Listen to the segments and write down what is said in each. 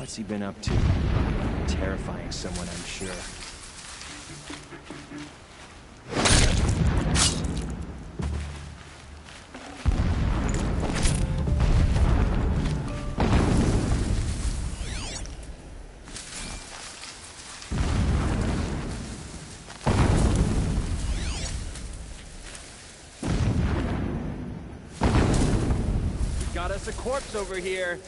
What's he been up to? Terrifying someone, I'm sure. Got us a corpse over here.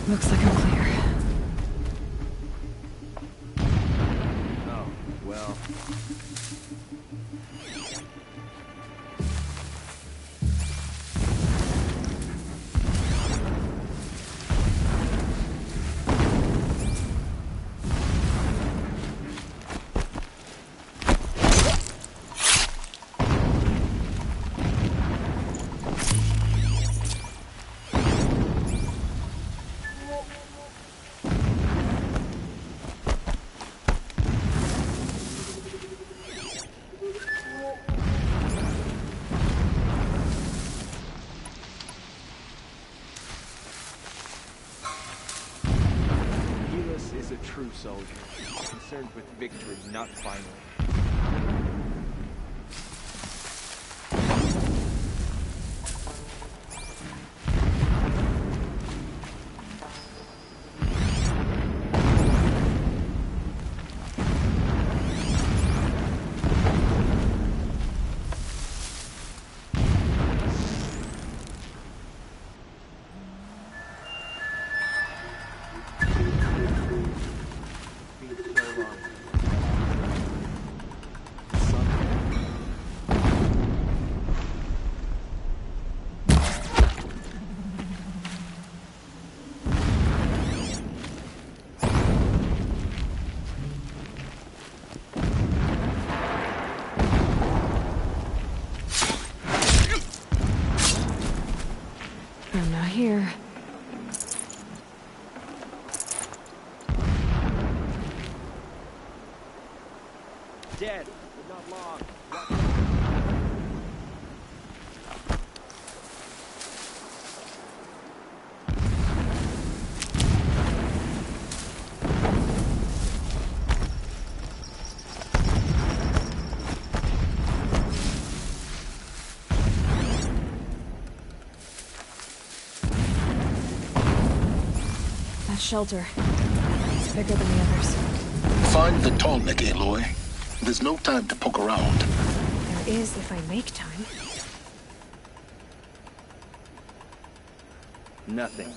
Looks like I'm clear. Oh, well. Is a true soldier, concerned with victory, not finally. I'm not here. Dead, but not long. That shelter. It's bigger than the others. Find the Tallneck, Aloy. There's no time to poke around. There is if I make time. Nothing.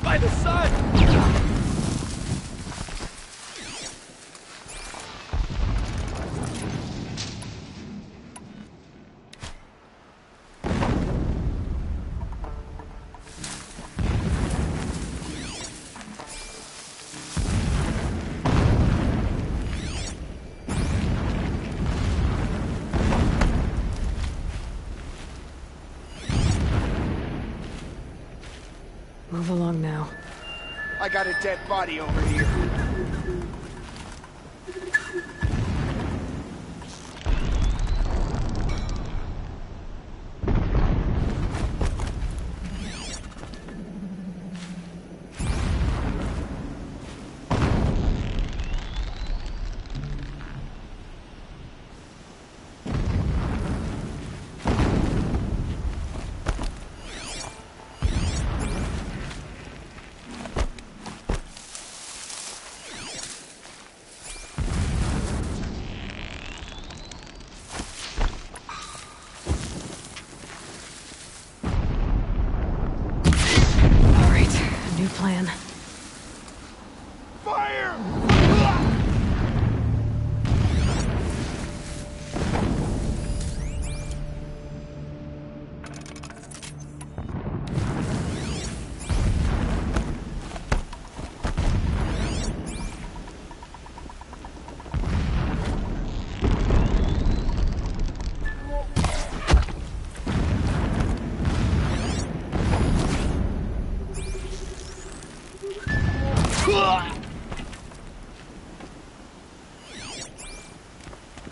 By the sun! Move along now. I got a dead body over here. New plan. Fire!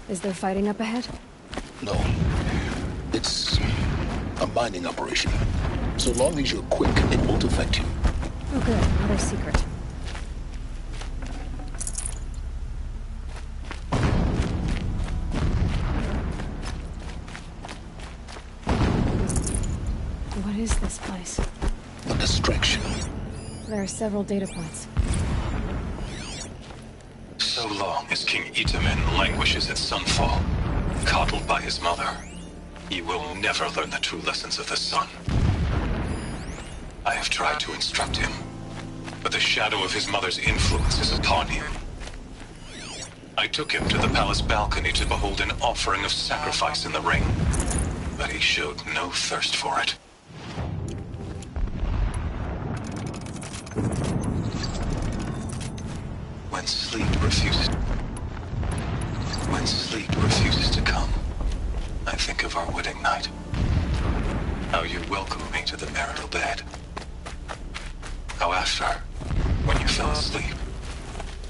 Is there fighting up ahead? No. It's a mining operation. So long as you're quick, it won't affect you. Oh good, another secret. What is this place? A distraction. There are several data points. So long as King Itamen languishes at Sunfall, coddled by his mother, he will never learn the true lessons of the sun. I have tried to instruct him, but the shadow of his mother's influence is upon him. I took him to the palace balcony to behold an offering of sacrifice in the ring, but he showed no thirst for it. When sleep refuses to come, I think of our wedding night. How you welcomed me to the marital bed. How after, when you fell asleep,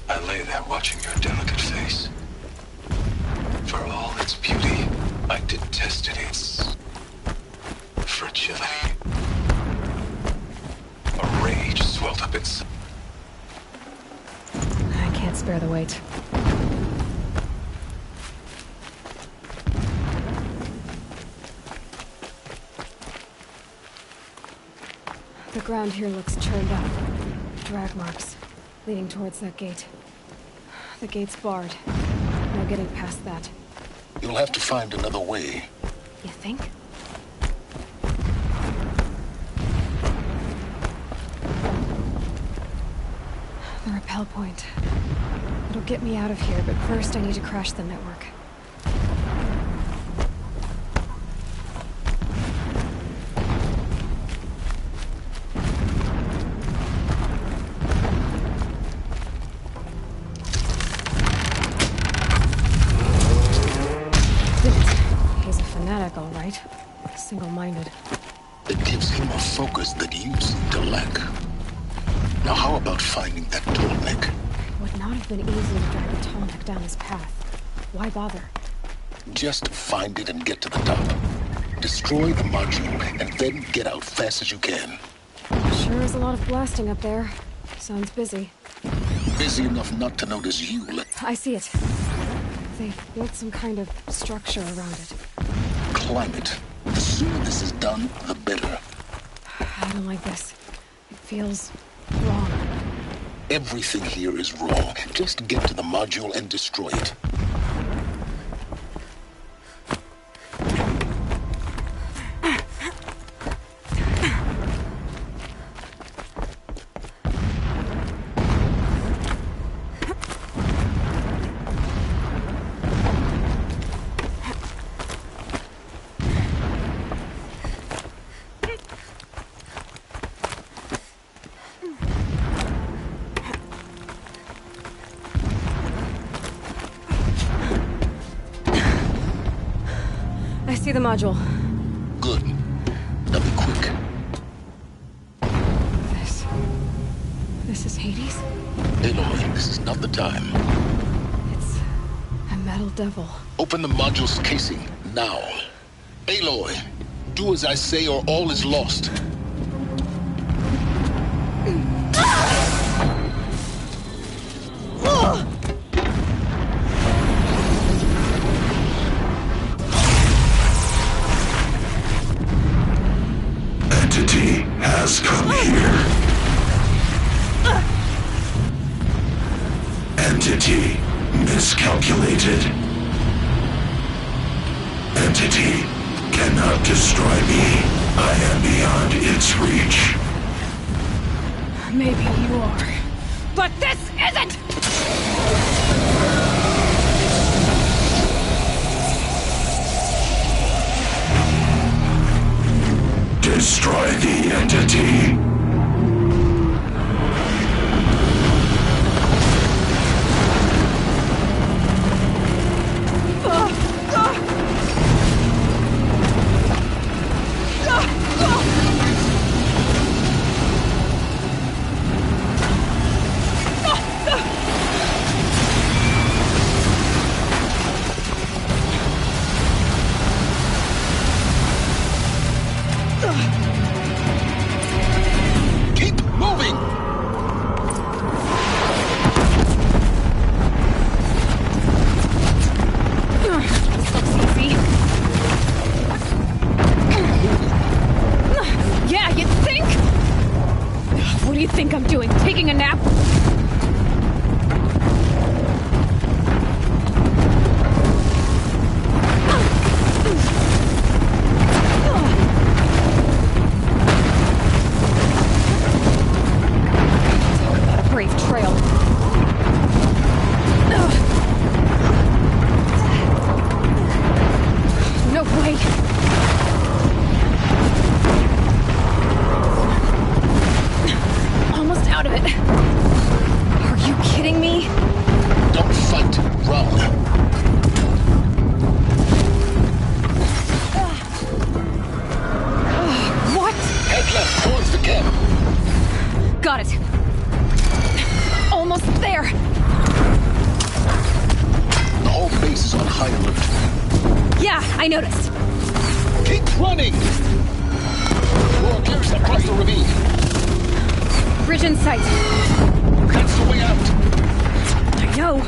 I lay there watching your delicate face. For all its beauty, I detested its fragility. A rage swelled up inside. I can't spare the weight. The ground here looks churned up. Drag marks, leading towards that gate. The gate's barred. No getting past that. You'll have to find another way. You think? The rappel point. It'll get me out of here, but first I need to crash the network. He's a fanatic, all right. Single-minded. It gives him a focus that you seem to lack. Now how about finding that tallneck? It would not have been easy to drag the tallneck down his path. Why bother? Just find it and get to the top. Destroy the module and then get out fast as you can. Sure is a lot of blasting up there. Sounds busy. Busy enough not to notice you. I see it. They've built some kind of structure around it. Climb it. The sooner this is done, the better. I don't like this. It feels wrong. Everything here is wrong. Just get to the module and destroy it. I see the module. Good. Now be quick. This is Hades? Aloy, this is not the time. It's a metal devil. Open the module's casing, now. Aloy, do as I say or all is lost. Entity has come here. Entity miscalculated. Entity cannot destroy me. I am beyond its reach. Maybe you are. But this isn't! Destroy the entity. Keep moving! This looks easy. Yeah, you'd think? What do you think I'm doing? Taking a nap? Talk about a brave trail. No way! Almost out of it. Are you kidding me? Don't fight, run. What? Head left towards the camp. Got it. Almost there. The whole base is on high alert. Yeah, I noticed. Keep running! More gears across the ravine. Bridge in sight. That's the way out. I know.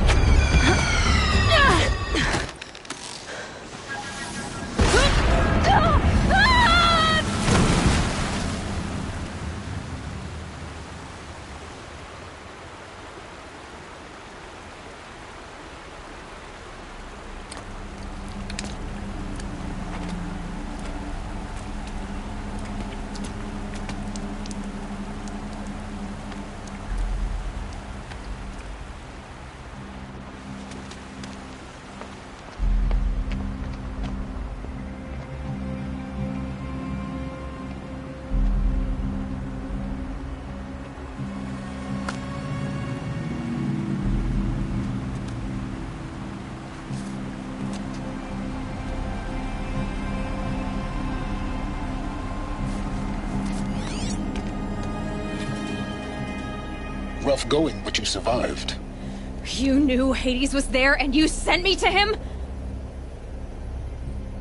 Rough going, but you survived. You knew Hades was there and you sent me to him?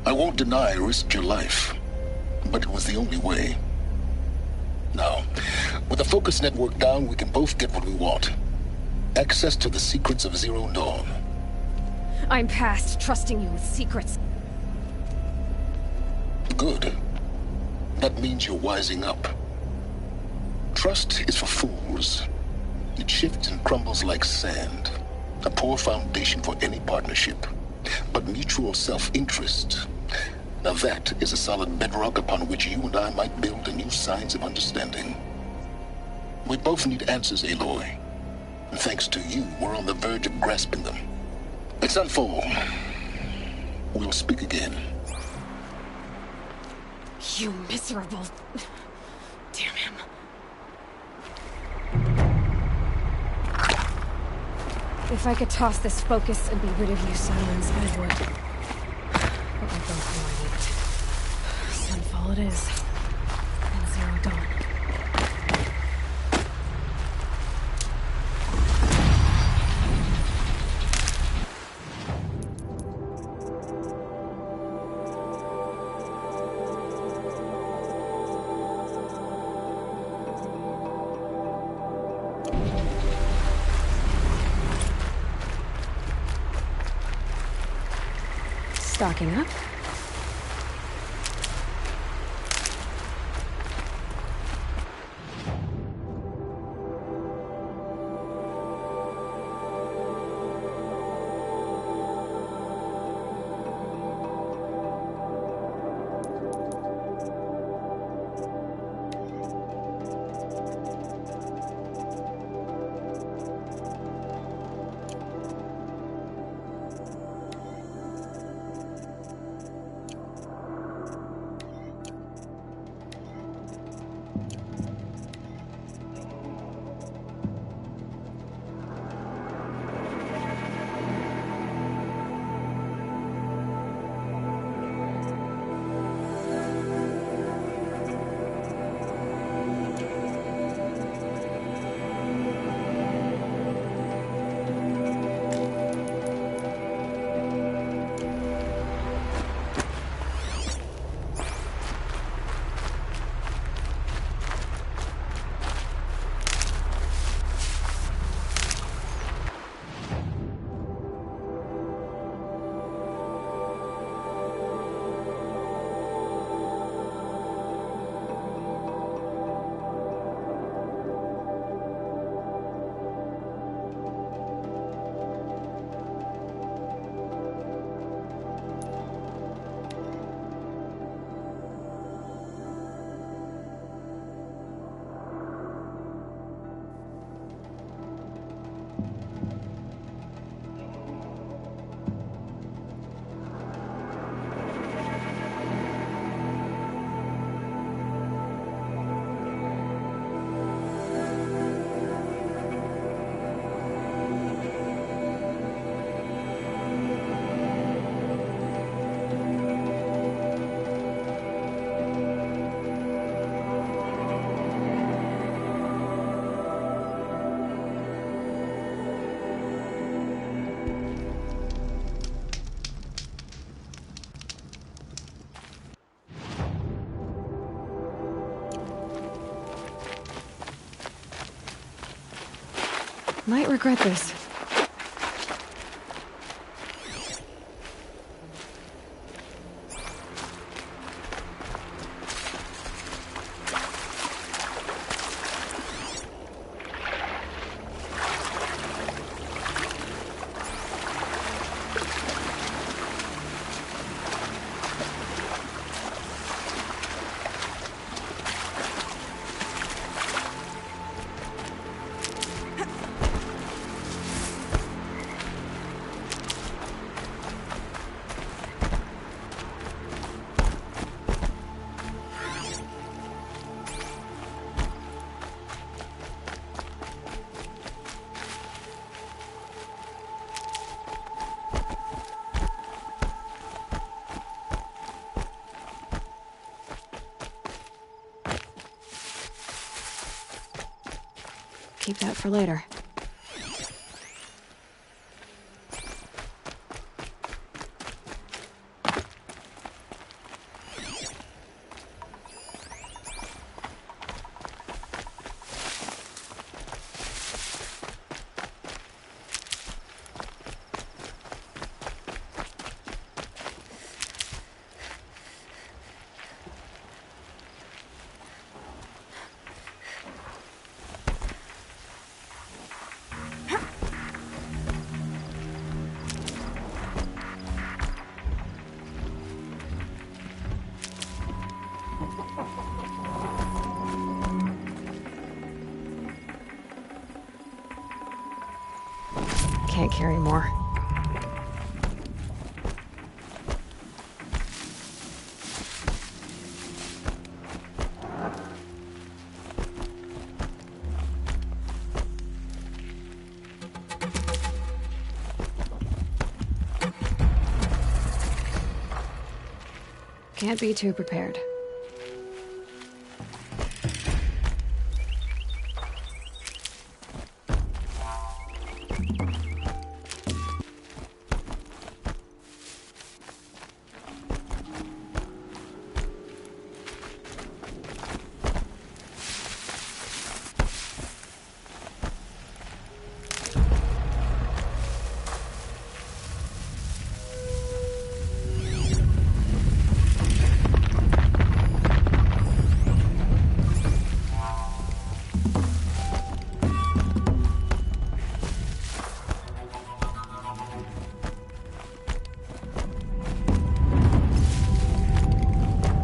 I won't deny I risked your life, but it was the only way. Now, with the focus network down, we can both get what we want. Access to the secrets of Zero Dawn. I'm past trusting you with secrets. Good. That means you're wising up. Trust is for fools. It shifts and crumbles like sand. A poor foundation for any partnership. But mutual self-interest, now that is a solid bedrock upon which you and I might build a new science of understanding. We both need answers, Aloy. And thanks to you, we're on the verge of grasping them. Let's unfold. We'll speak again. You miserable... Damn him. If I could toss this focus and be rid of you, Silence, I would. But I don't know I need it. Sunfall it is. And Zero Dawn. Stocking up. Might regret this. Keep that for later. Can't carry more. Can't be too prepared.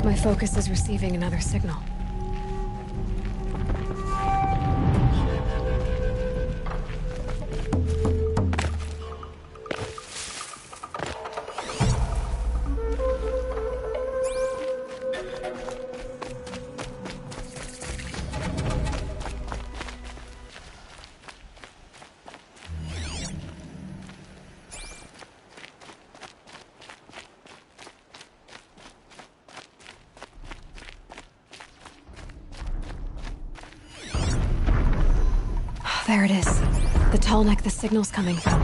My focus is receiving another signal. There it is. The tall neck the signal's coming from.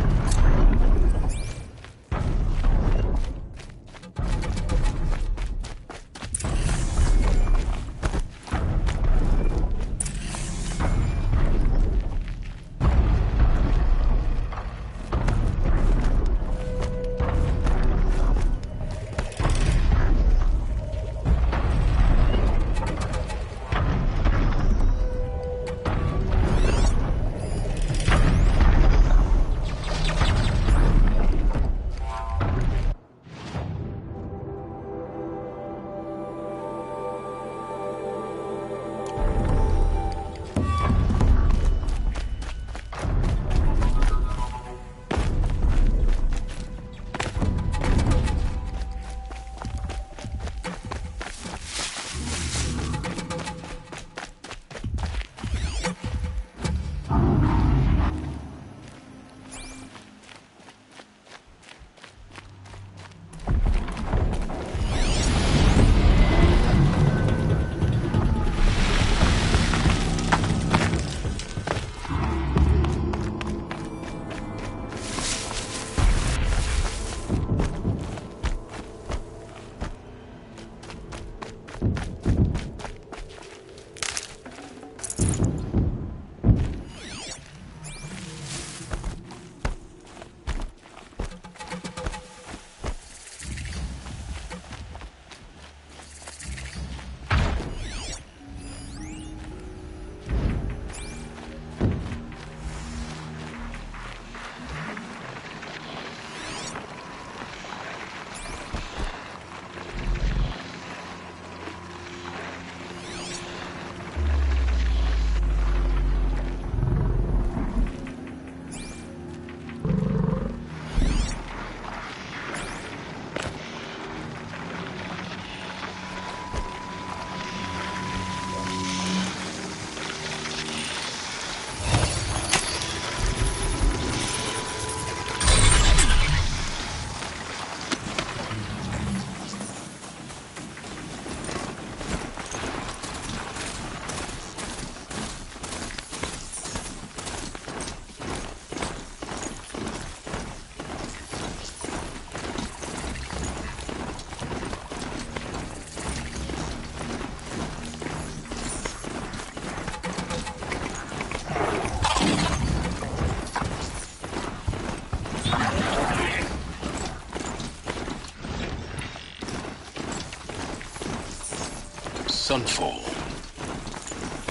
Sunfall.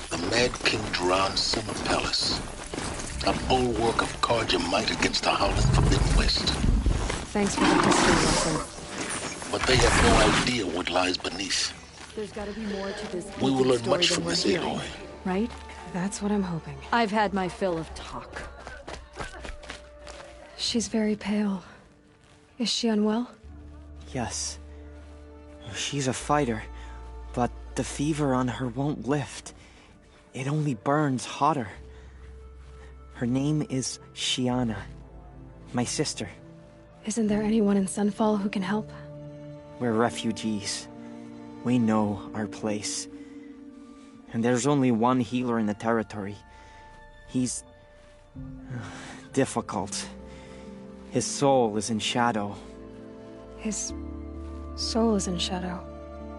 The Mad King Duran's summer palace. A bulwark of Karja might against the howling Forbidden West. Thanks for the history lesson. But they have no idea what lies beneath. There's gotta be more to this. We will learn story much than from we're this, hearing, Aloy. right? That's what I'm hoping. I've had my fill of talk. She's very pale. Is she unwell? Yes. She's a fighter, but the fever on her won't lift. It only burns hotter. Her name is Shiana, my sister. Isn't there anyone in Sunfall who can help? We're refugees. We know our place. And there's only one healer in the territory. He's difficult. His soul is in shadow. His soul is in shadow.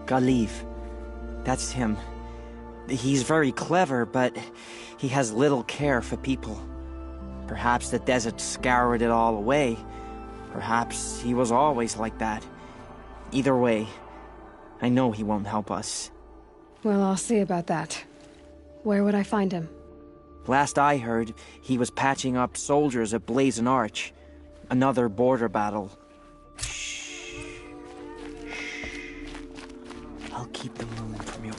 Galiv. That's him. He's very clever, but he has little care for people. Perhaps the desert scoured it all away. Perhaps he was always like that. Either way, I know he won't help us. Well, I'll see about that. Where would I find him? Last I heard, he was patching up soldiers at Blazon Arch. Another border battle. Shh. I'll keep the moon from your...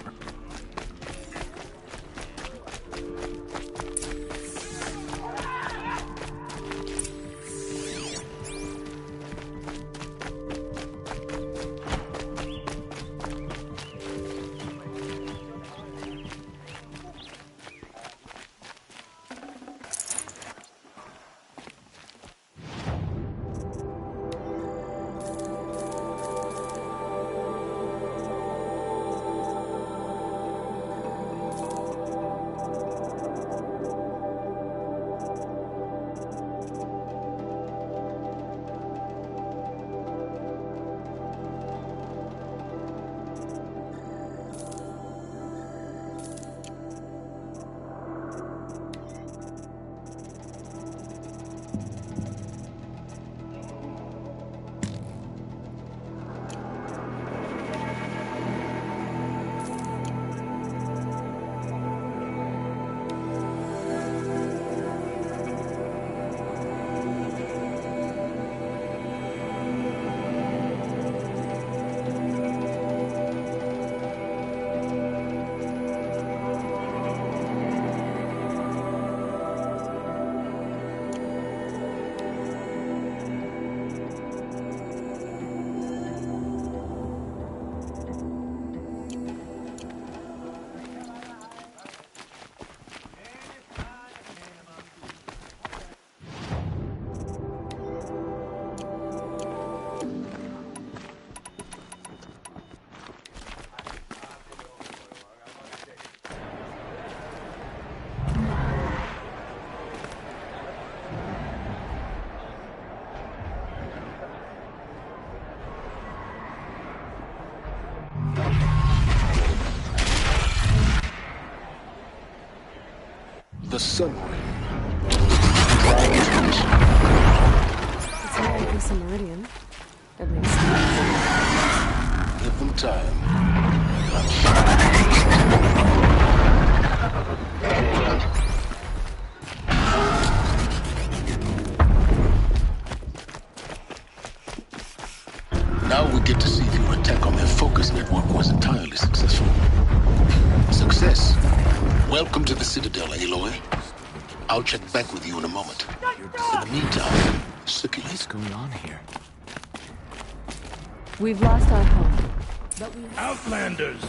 The sun ring. It's not like it's a meridian. That makes sense. Give them time. Now we get to see if your attack on their focus network was entirely successful. Success. Welcome to the Citadel, Aloy. I'll check back with you in a moment. In the meantime, circulate. What's going on here? We've lost our home, but we... Outlanders!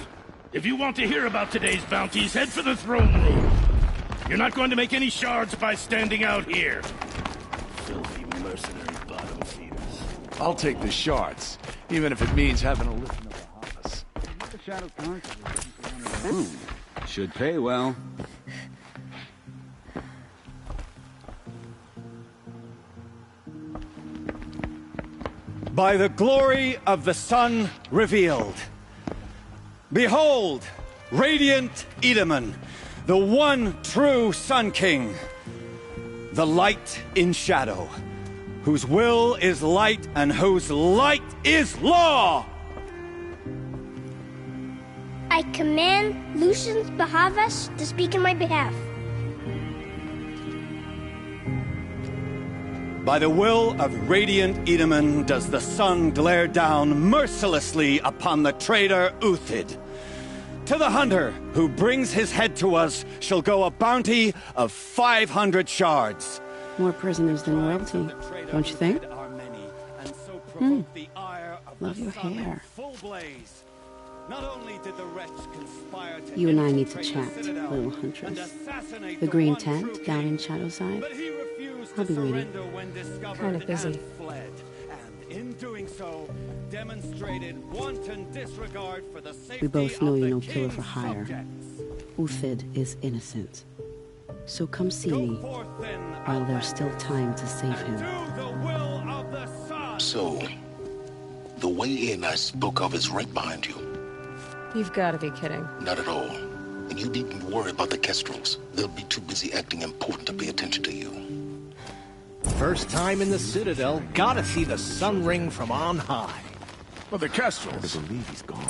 If you want to hear about today's bounties, head for the throne room. You're not going to make any shards by standing out here. Filthy mercenary bottom feeders. I'll take the shards, even if it means having to listen to the Hamas. The Shadow Council should pay well. By the glory of the sun revealed. Behold, radiant Edaman, the one true Sun King. The light in shadow, whose will is light and whose light is law! I command Lucius Bahavas to speak in my behalf. By the will of Radiant Edaman does the sun glare down mercilessly upon the traitor Uthid. To the hunter who brings his head to us shall go a bounty of 500 shards. More prisoners than royalty, don't you think? Love your hair. You and I need to chat, little huntress. The green tent down in Shadowside. I'll be waiting. Kind of busy. In doing so, demonstrated wanton disregard for the safety We both know of you're the no killer for king's hire. subjects. Uthid is innocent. So come see me while there's still time to save him. So, the way in I spoke of is right behind you. You've got to be kidding. Not at all. And you needn't worry about the Kestrels. They'll be too busy acting important to pay attention to you. First time in the Citadel, gotta see the sun ring from on high. Well, the Kestrels. I believe he's gone.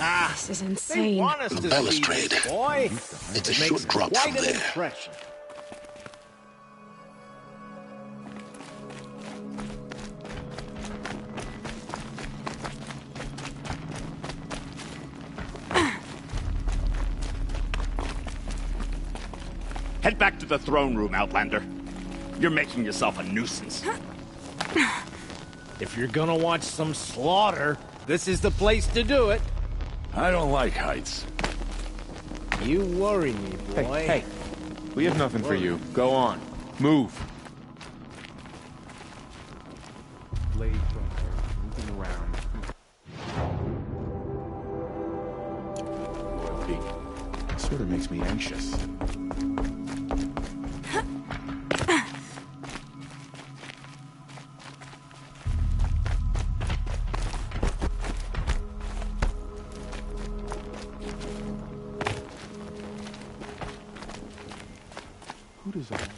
Ah, This is they insane. want us to see Balustrade. this, boy. It's a It short makes drop quite from an there. impression. Head back to the throne room, Outlander. You're making yourself a nuisance. If you're gonna watch some slaughter, this is the place to do it. I don't like heights. You worry me, boy. Hey, we have nothing for you. Go on. Move. Blade moving around. Loyalty. Sort of makes me anxious. Who does that?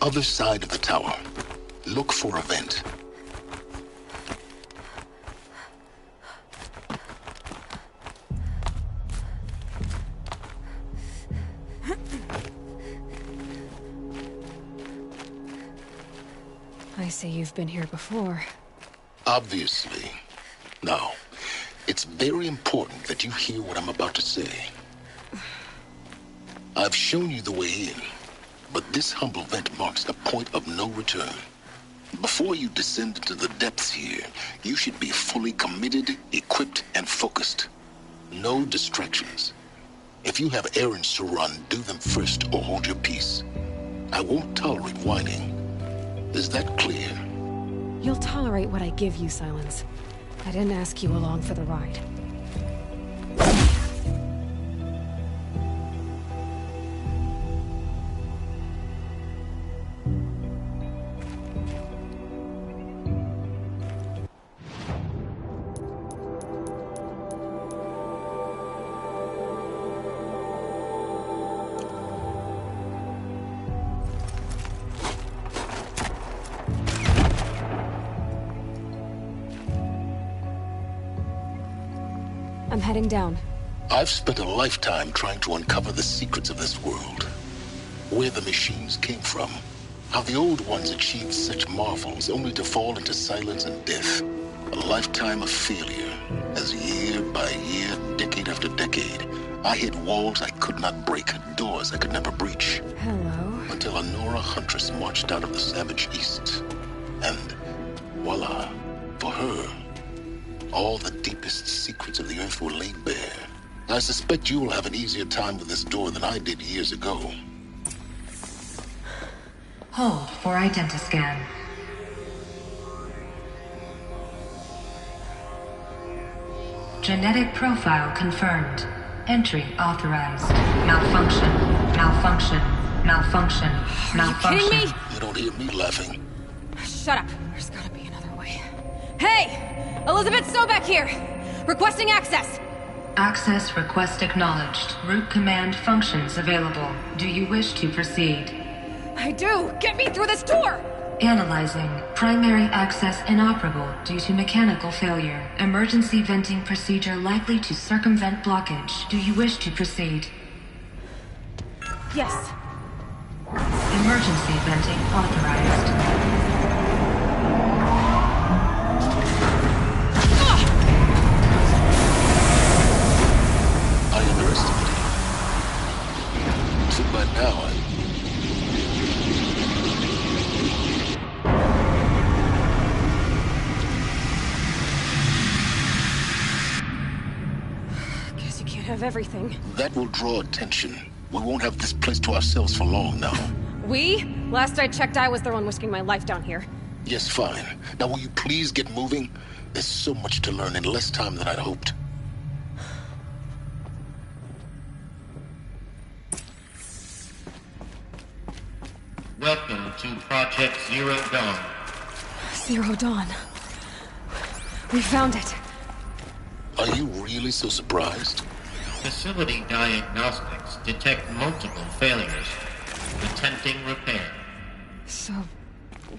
Other side of the tower. Look for a vent. I see you've been here before. Obviously. Now, it's very important that you hear what I'm about to say. I've shown you the way in. But this humble vent marks a point of no return. Before you descend into the depths here, you should be fully committed, equipped, and focused. No distractions. If you have errands to run, do them first or hold your peace. I won't tolerate whining. Is that clear? You'll tolerate what I give you, Silence. I didn't ask you along for the ride. I'm heading down. I've spent a lifetime trying to uncover the secrets of this world. Where the machines came from. How the old ones achieved such marvels only to fall into silence and death. A lifetime of failure. As year by year, decade after decade, I hit walls I could not break, doors I could never breach. Hello. Until a Nora huntress marched out of the savage east. And voila, for her, all the deepest secrets of the earth were laid bare. I suspect you will have an easier time with this door than I did years ago. Hold for identiscan. Genetic profile confirmed. Entry authorized. Malfunction. Malfunction. Malfunction. Malfunction. Kidding me? You don't hear me laughing. Shut up. There's gotta be another way. Hey! Elizabeth Sobek here! Requesting access! Access request acknowledged. Root command functions available. Do you wish to proceed? I do! Get me through this door! Analyzing. Primary access inoperable due to mechanical failure. Emergency venting procedure likely to circumvent blockage. Do you wish to proceed? Yes. Emergency venting authorized. I underestimated you. So by now, Guess you can't have everything. that will draw attention. We won't have this place to ourselves for long now. We? Last I checked, I was the one risking my life down here. Yes, fine. Now will you please get moving? There's so much to learn in less time than I'd hoped. Welcome to Project Zero Dawn. Zero Dawn. We found it. Are you really so surprised? Facility diagnostics detect multiple failures, attempting repair. So,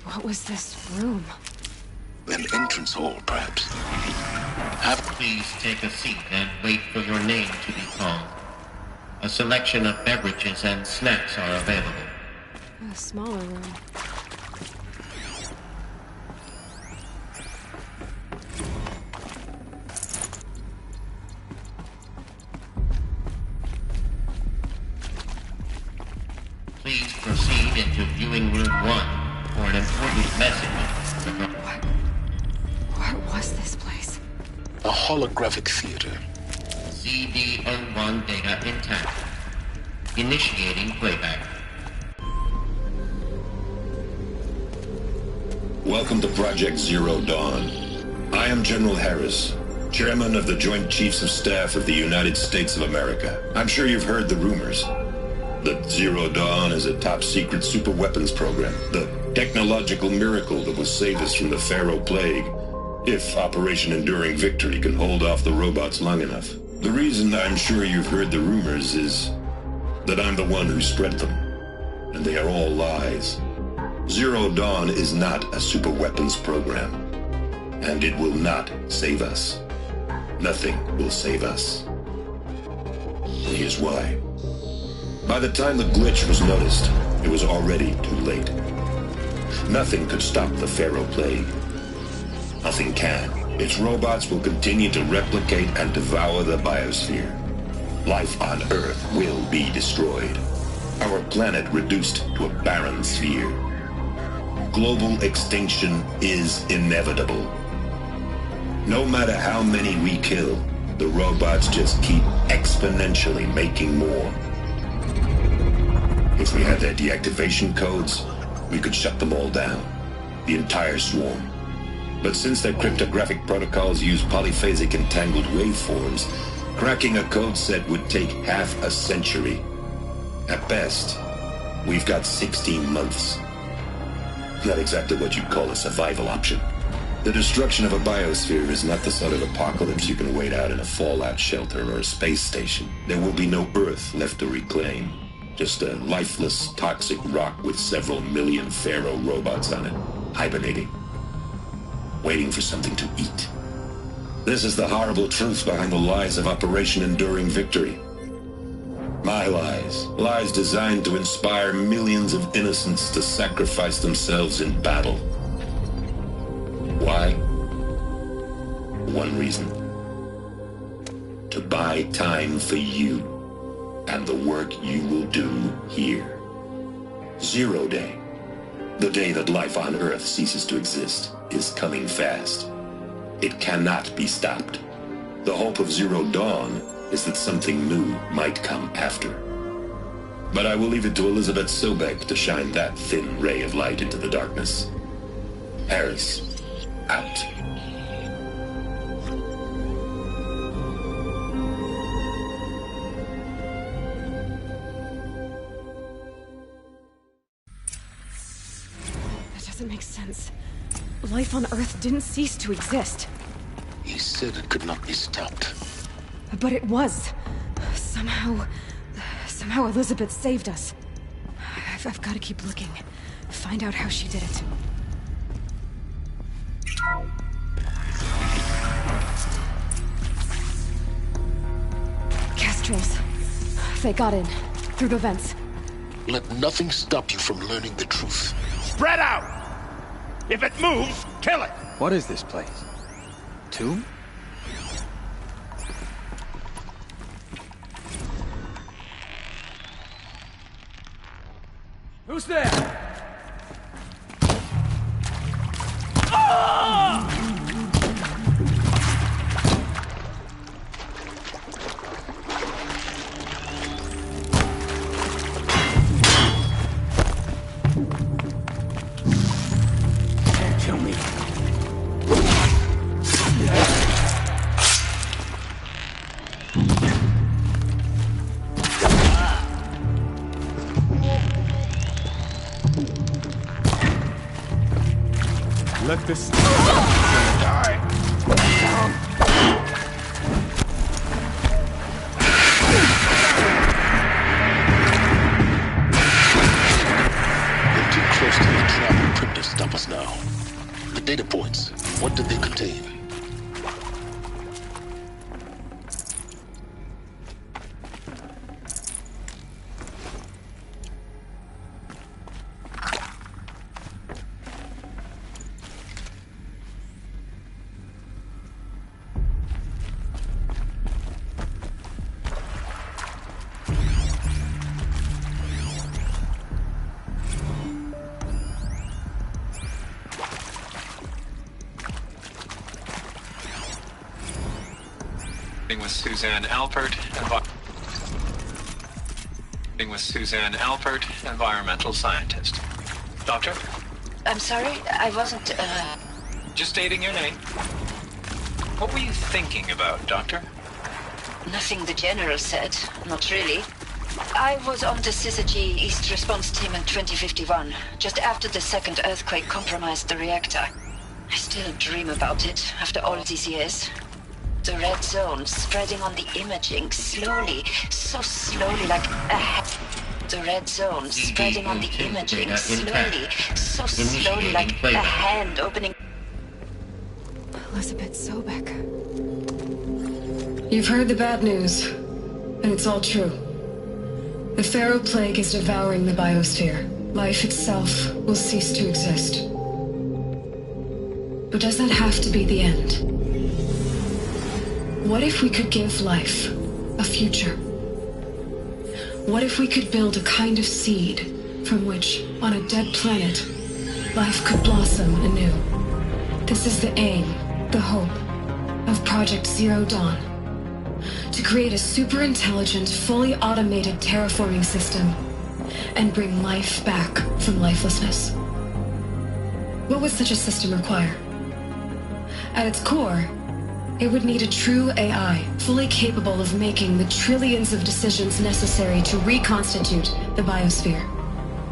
what was this room? An entrance hall, perhaps. Please take a seat and wait for your name to be called. A selection of beverages and snacks are available. A smaller room. Please proceed into viewing room 1 for an important message. What was this place? A holographic theater. CD01 data intact. Initiating playback. Welcome to Project Zero Dawn. I am General Harris, Chairman of the Joint Chiefs of Staff of the United States of America. I'm sure you've heard the rumors that Zero Dawn is a top-secret superweapons program, the technological miracle that will save us from the Pharaoh Plague, if Operation Enduring Victory can hold off the robots long enough. The reason I'm sure you've heard the rumors is that I'm the one who spread them, and they are all lies. Zero Dawn is not a superweapons program, and it will not save us. Nothing will save us. And here's why. By the time the glitch was noticed, it was already too late. Nothing could stop the Pharaoh Plague. Nothing can. Its robots will continue to replicate and devour the biosphere. Life on Earth will be destroyed. Our planet reduced to a barren sphere. Global extinction is inevitable. No matter how many we kill, the robots just keep exponentially making more. If we had their deactivation codes, we could shut them all down. The entire swarm. But since their cryptographic protocols use polyphasic entangled waveforms, cracking a code set would take half a century. At best, we've got 16 months. Not exactly what you'd call a survival option. The destruction of a biosphere is not the sort of apocalypse you can wait out in a fallout shelter or a space station. There will be no Earth left to reclaim. Just a lifeless, toxic rock with several million Pharaoh robots on it, hibernating, waiting for something to eat. This is the horrible truth behind the lies of Operation Enduring Victory. My lies. Lies designed to inspire millions of innocents to sacrifice themselves in battle. Why? One reason. To buy time for you and the work you will do here. Zero Day, the day that life on Earth ceases to exist, is coming fast. It cannot be stopped. The hope of Zero Dawn is that something new might come after. But I will leave it to Elizabeth Sobek to shine that thin ray of light into the darkness. Harris, out. doesn't make sense. Life on Earth didn't cease to exist. He said it could not be stopped. But it was. Somehow Elizabeth saved us. I've got to keep looking. Find out how she did it. Kestrels. They got in. Through the vents. Let nothing stop you from learning the truth. Spread out! If it moves, kill it! What is this place? Tomb? Who's there? Ah! Can't kill me. Let this die. We're too close to the travel crypt to stop us now. The data points, what did they contain? With Suzanne Alpert, environmental scientist. Doctor? I'm sorry, I wasn't, Just stating your name. What were you thinking about, Doctor? Nothing the General said. Not really. I was on the Syzygy East Response Team in 2051, just after the second earthquake compromised the reactor. I still dream about it, after all these years. The red zone spreading on the imaging, slowly, so slowly like a The red zone spreading on the imaging, slowly, so slowly like a hand opening. Elizabeth Sobek. You've heard the bad news, and it's all true. The Pharaoh Plague is devouring the biosphere. Life itself will cease to exist. But does that have to be the end? What if we could give life a future? What if we could build a kind of seed from which, on a dead planet, life could blossom anew? This is the aim, the hope, of Project Zero Dawn. To create a super-intelligent, fully automated terraforming system and bring life back from lifelessness. What would such a system require? At its core, it would need a true AI, fully capable of making the trillions of decisions necessary to reconstitute the biosphere.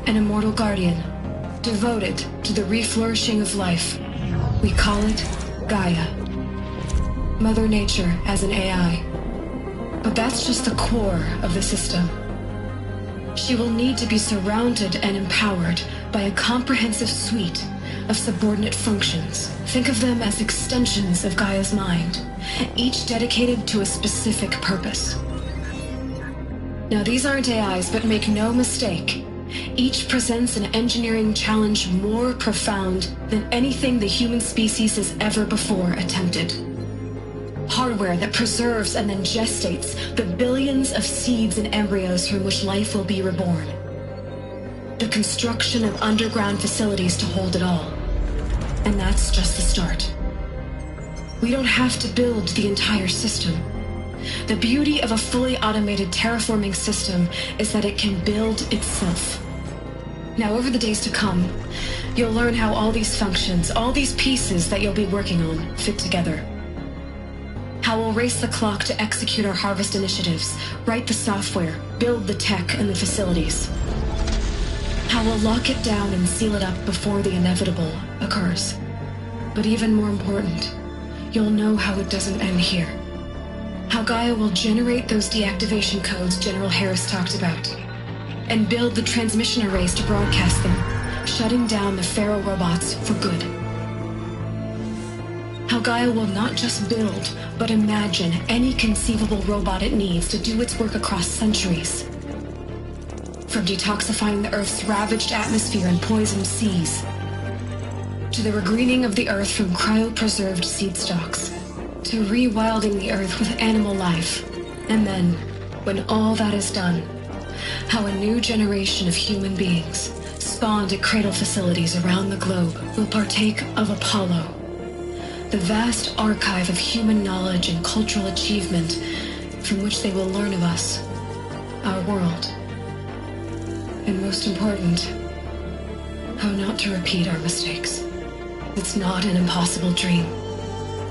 An immortal guardian, devoted to the reflourishing of life. We call it Gaia. Mother Nature as an AI. But that's just the core of the system. She will need to be surrounded and empowered by a comprehensive suite of subordinate functions. Think of them as extensions of Gaia's mind, each dedicated to a specific purpose. Now, these aren't AIs, but make no mistake, each presents an engineering challenge more profound than anything the human species has ever before attempted. Hardware that preserves and then gestates the billions of seeds and embryos from which life will be reborn. The construction of underground facilities to hold it all. And that's just the start. We don't have to build the entire system. The beauty of a fully automated terraforming system is that it can build itself. Now, over the days to come, you'll learn how all these functions, all these pieces that you'll be working on, fit together. How we'll race the clock to execute our harvest initiatives, write the software, build the tech and the facilities. How we'll lock it down and seal it up before the inevitable occurs. But even more important, you'll know how it doesn't end here. How Gaia will generate those deactivation codes General Harris talked about, and build the transmission arrays to broadcast them, shutting down the Pharaoh robots for good. How Gaia will not just build, but imagine any conceivable robot it needs to do its work across centuries. From detoxifying the Earth's ravaged atmosphere and poisoned seas, to the regreening of the Earth from cryopreserved seed stalks, to rewilding the Earth with animal life. And then, when all that is done, how a new generation of human beings, spawned at cradle facilities around the globe, will partake of Apollo, the vast archive of human knowledge and cultural achievement from which they will learn of us, our world. And most important, how not to repeat our mistakes. It's not an impossible dream.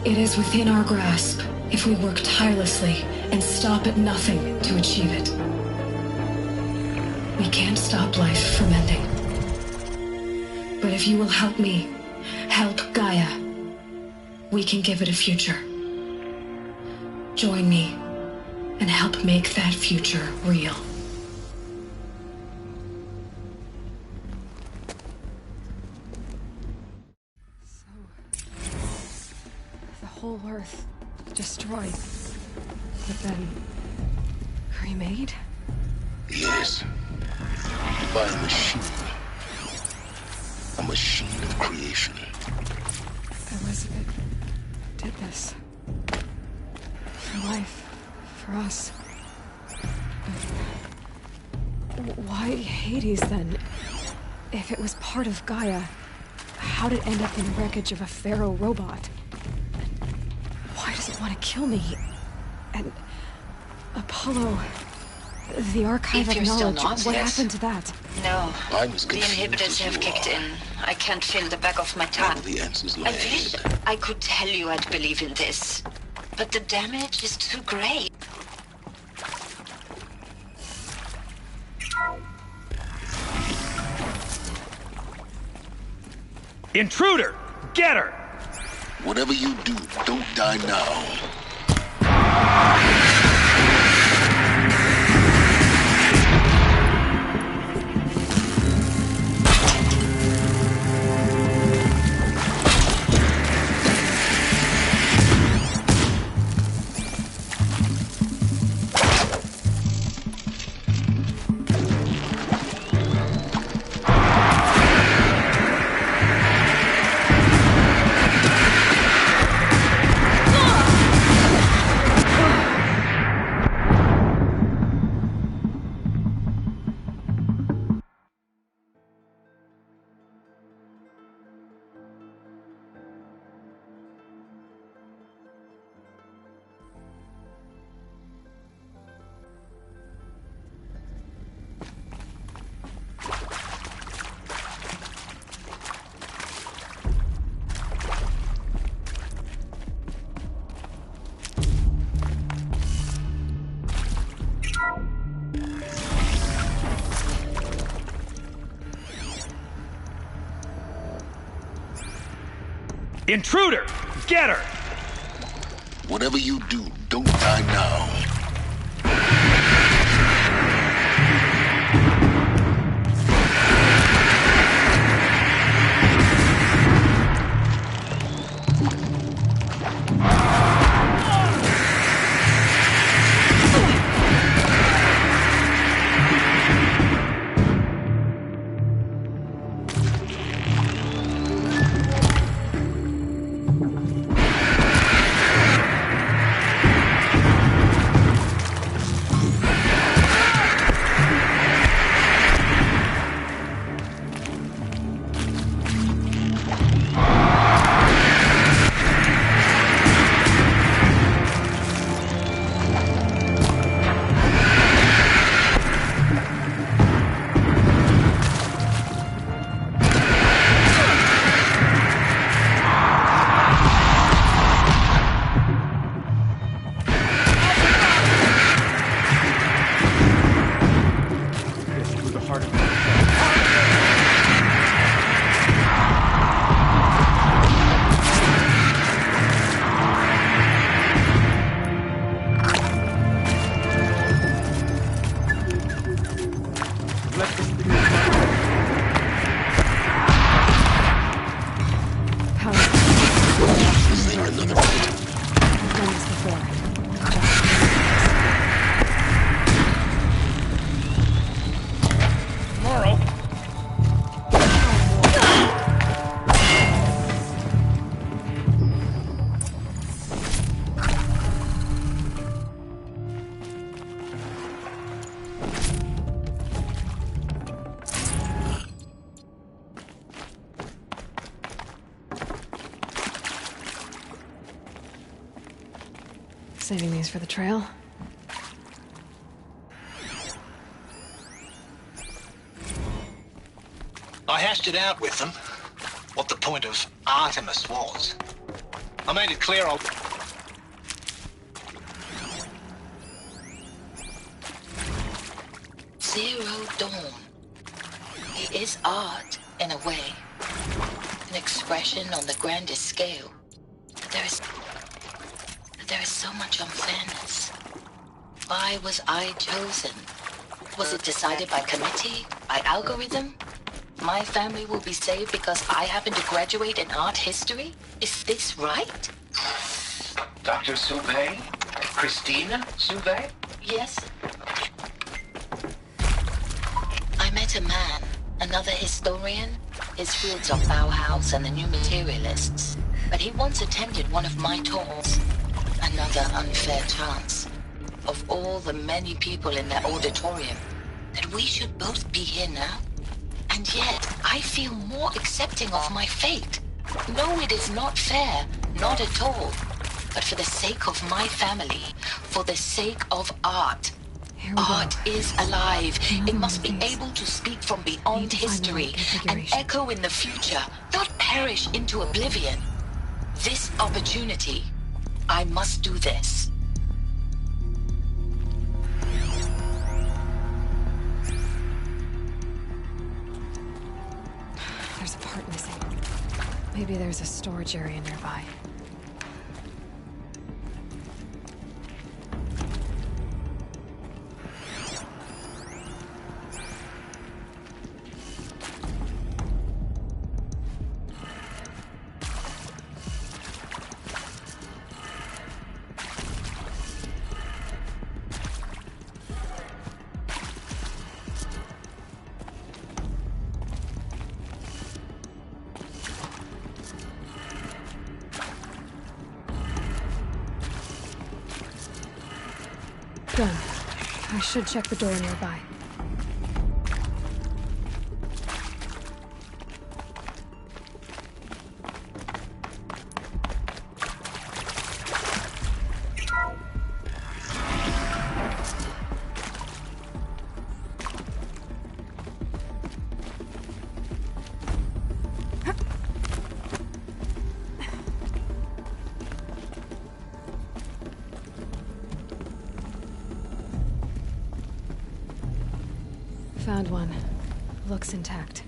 It is within our grasp if we work tirelessly and stop at nothing to achieve it. We can't stop life from ending. But if you will help me, help Gaia, we can give it a future. Join me and help make that future real. The whole Earth destroyed, but then remade? Yes. By a machine. A machine of creation. Elizabeth did this. For life. For us. But why Hades, then? If it was part of Gaia, how'd it end up in the wreckage of a Pharaoh robot? Why does it want to kill me? And Apollo, the archive of knowledge, what happened to that? No, the inhibitors have kicked in. I can't feel the back of my tongue. I wish I could tell you I'd believe in this, but the damage is too great. Intruder! Get her! Whatever you do, don't die now. Intruder! Get her! Whatever you do, don't die now. Saving these for the trail. I hashed it out with them, what the point of Artemis was. I made it clear I'll... Zero Dawn. It is art, in a way. An expression on the grandest scale. But there is so much unfairness. Why was I chosen? Was it decided by committee? By algorithm? My family will be saved because I happen to graduate in art history? Is this right? Dr. Sauvé? Christina Sauvé? Yes. I met a man, another historian. His fields are Bauhaus and the New Materialists. But he once attended one of my talks. Another unfair chance. Of all the many people in that auditorium, that we should both be here now. And yet, I feel more accepting of my fate. No, it is not fair, not at all. But for the sake of my family, for the sake of art. Art is alive. It must be able to speak from beyond history and echo in the future, not perish into oblivion. This opportunity, I must do this. There's a part missing. Maybe there's a storage area nearby. Done. I should check the door nearby. Found one. Looks intact.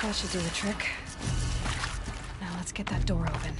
That should do the trick. Now let's get that door open.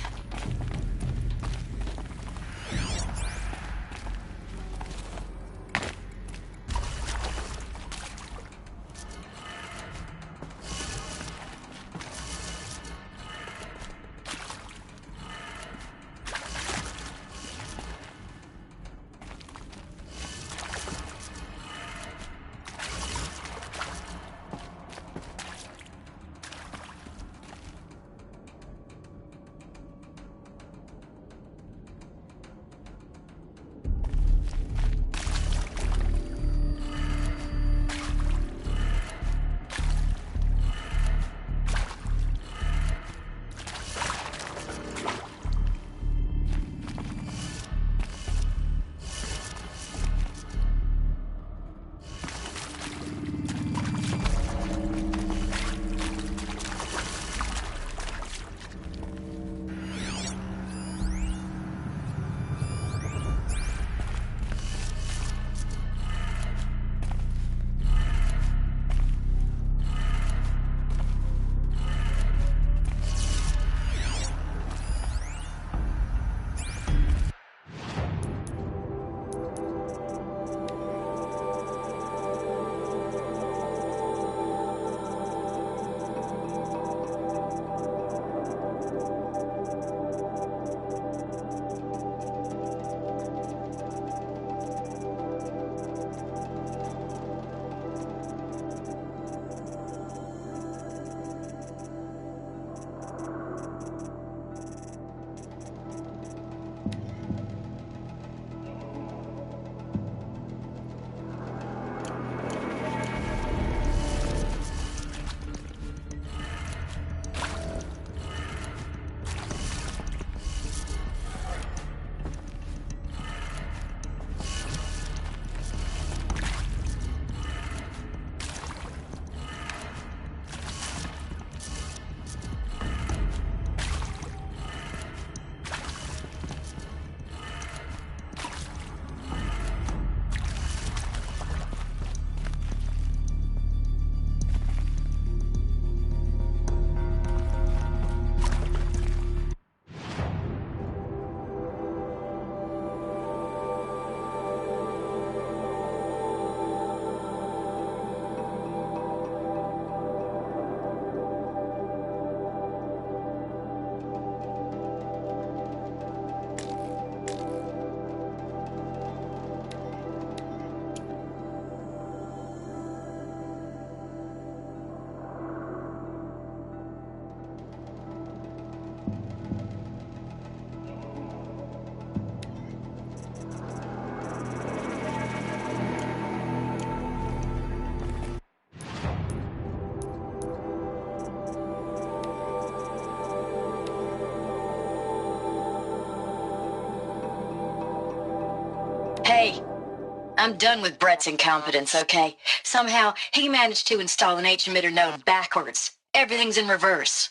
I'm done with Brett's incompetence, okay? Somehow, he managed to install an H-emitter node backwards. Everything's in reverse.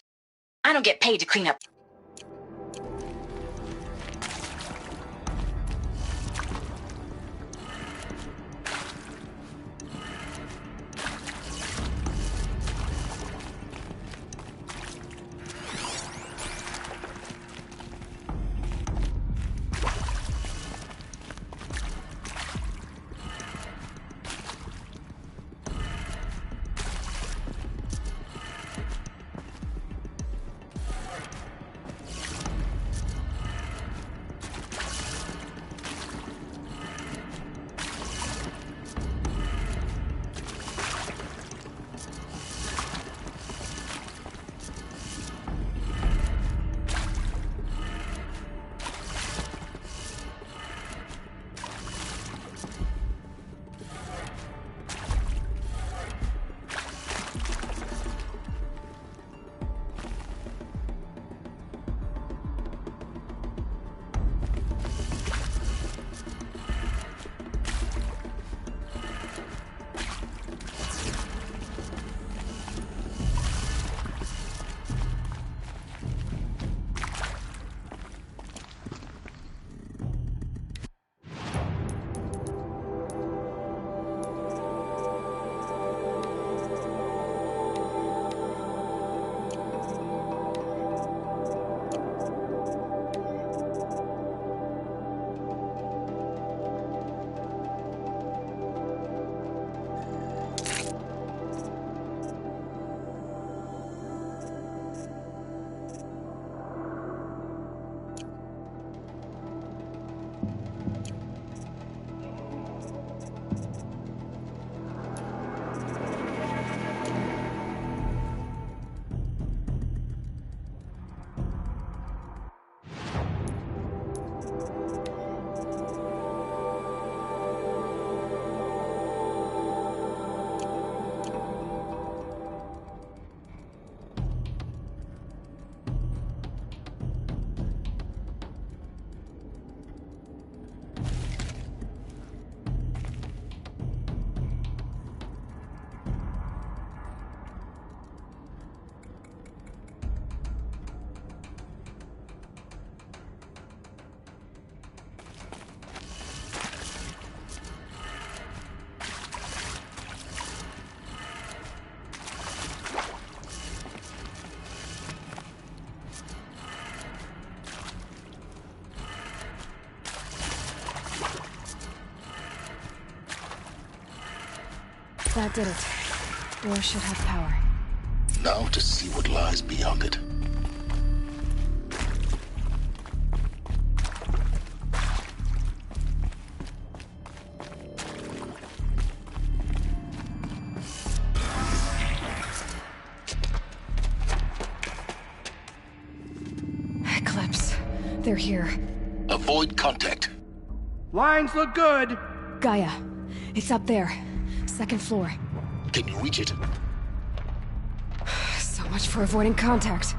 I don't get paid to clean up. That did it. Door should have power. Now to see what lies beyond it. Eclipse. They're here. Avoid contact. Lines look good. Gaia. It's up there. Second floor. Can you reach it? So much for avoiding contact.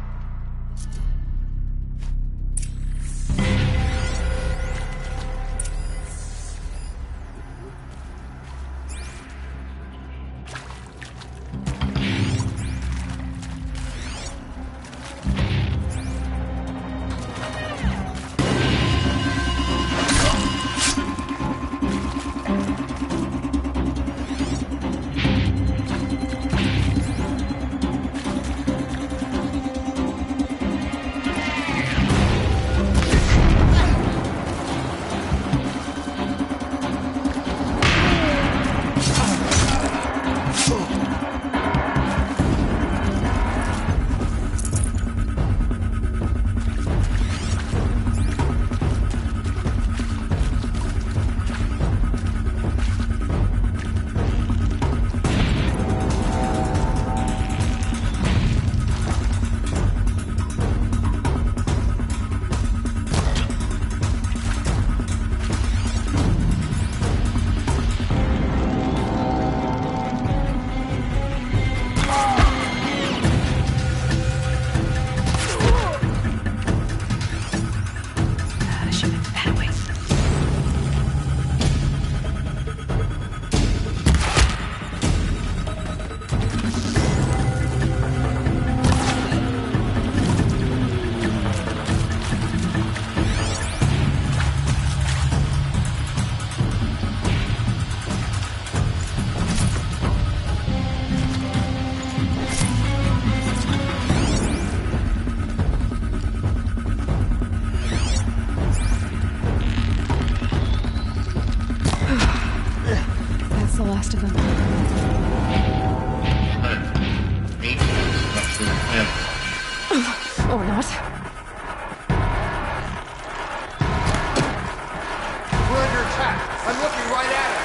Or not. We're under attack. I'm looking right at it.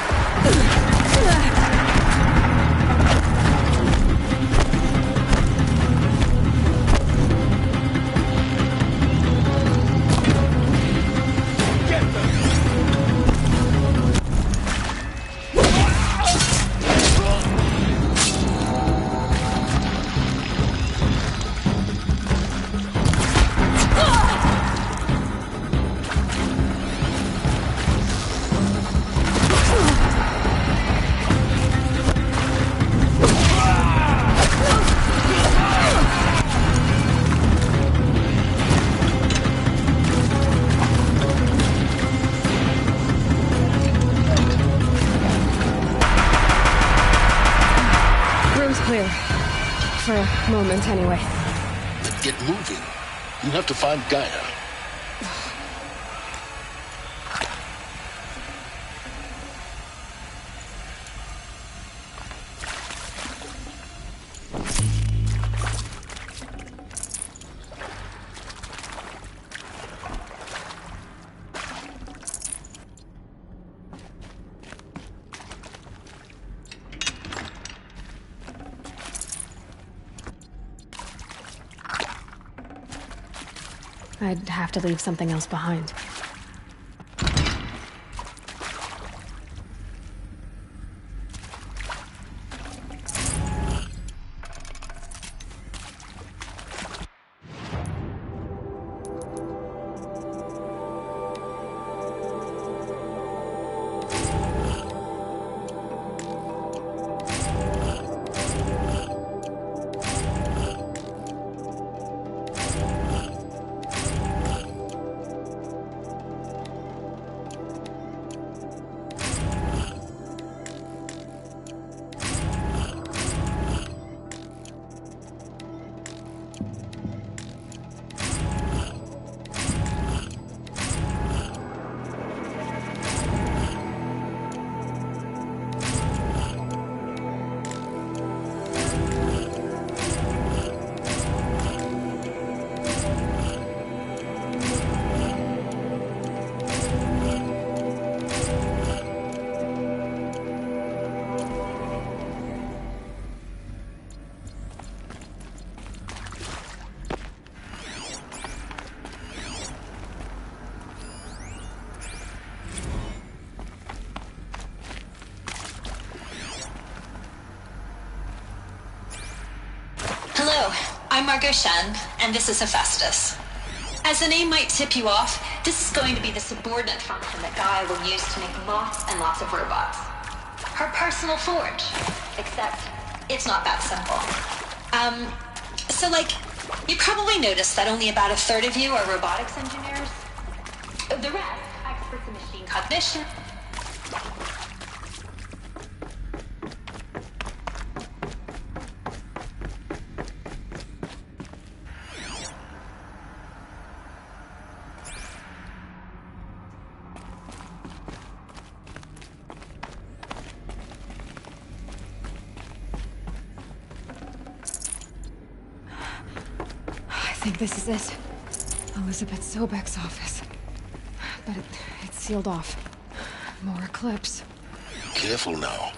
Clear. For a moment, anyway. Then get moving. You have to find Gaia. I'd have to leave something else behind. Hello, I'm Margot Shen, and this is Hephaestus. As the name might tip you off, this is going to be the subordinate function that Gaia will use to make lots and lots of robots. Her personal forge. Except, it's not that simple. You probably noticed that only about a third of you are robotics engineers. The rest, experts in machine cognition. I think this is it. Elizabeth Sobek's office. But it's sealed off. More eclipse. Careful now.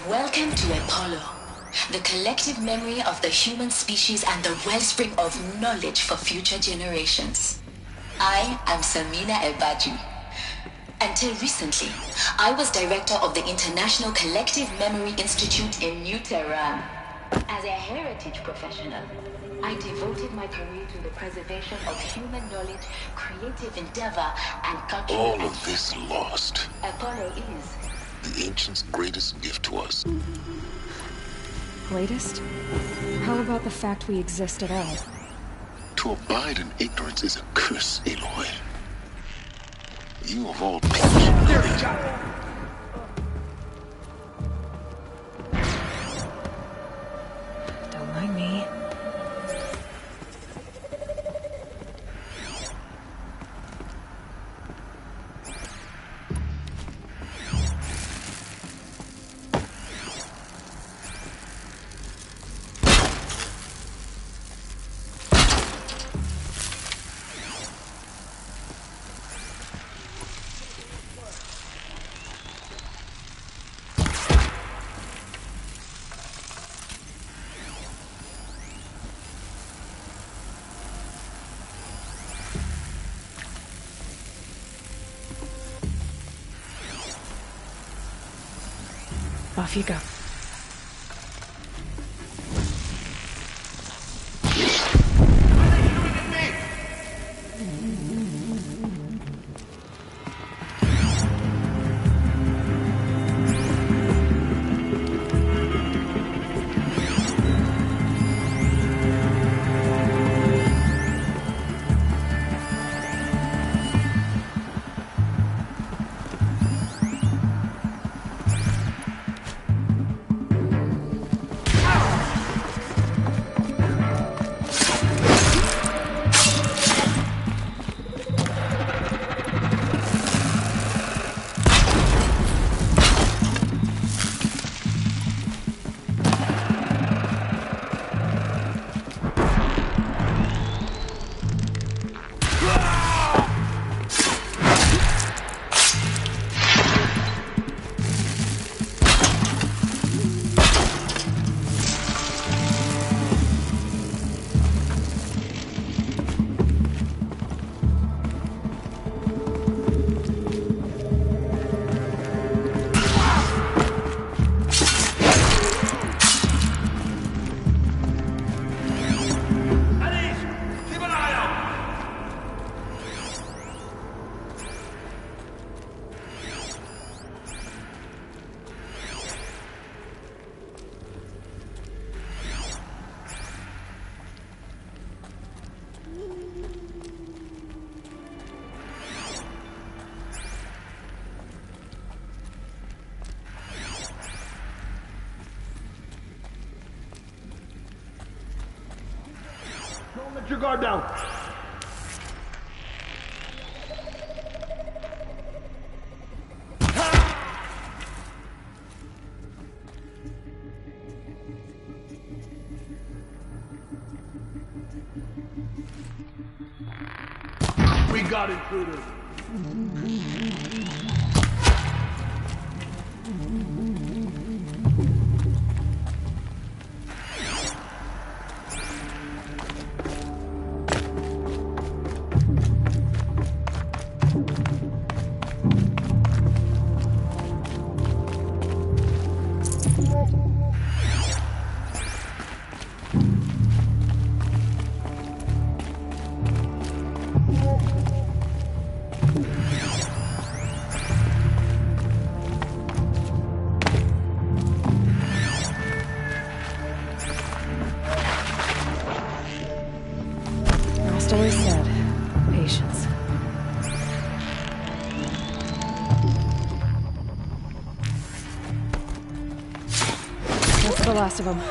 Welcome to Apollo, the collective memory of the human species and the wellspring of knowledge for future generations. I am Samina Ebaju. Until recently, I was director of the International Collective Memory Institute in New Tehran. As a heritage professional, I devoted my career to the preservation of human knowledge, creative endeavor, and cultural All of this lost. Apollo is The ancients' greatest gift to us. Greatest? How about the fact we exist at all? To abide in ignorance is a curse, Aloy. You of all people should know that. Don't mind me. Off you go. Let your guard down. We got intruders. Always said, patience. That's the last of them.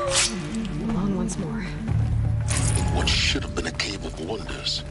Along once more. In what should have been a cave of wonders.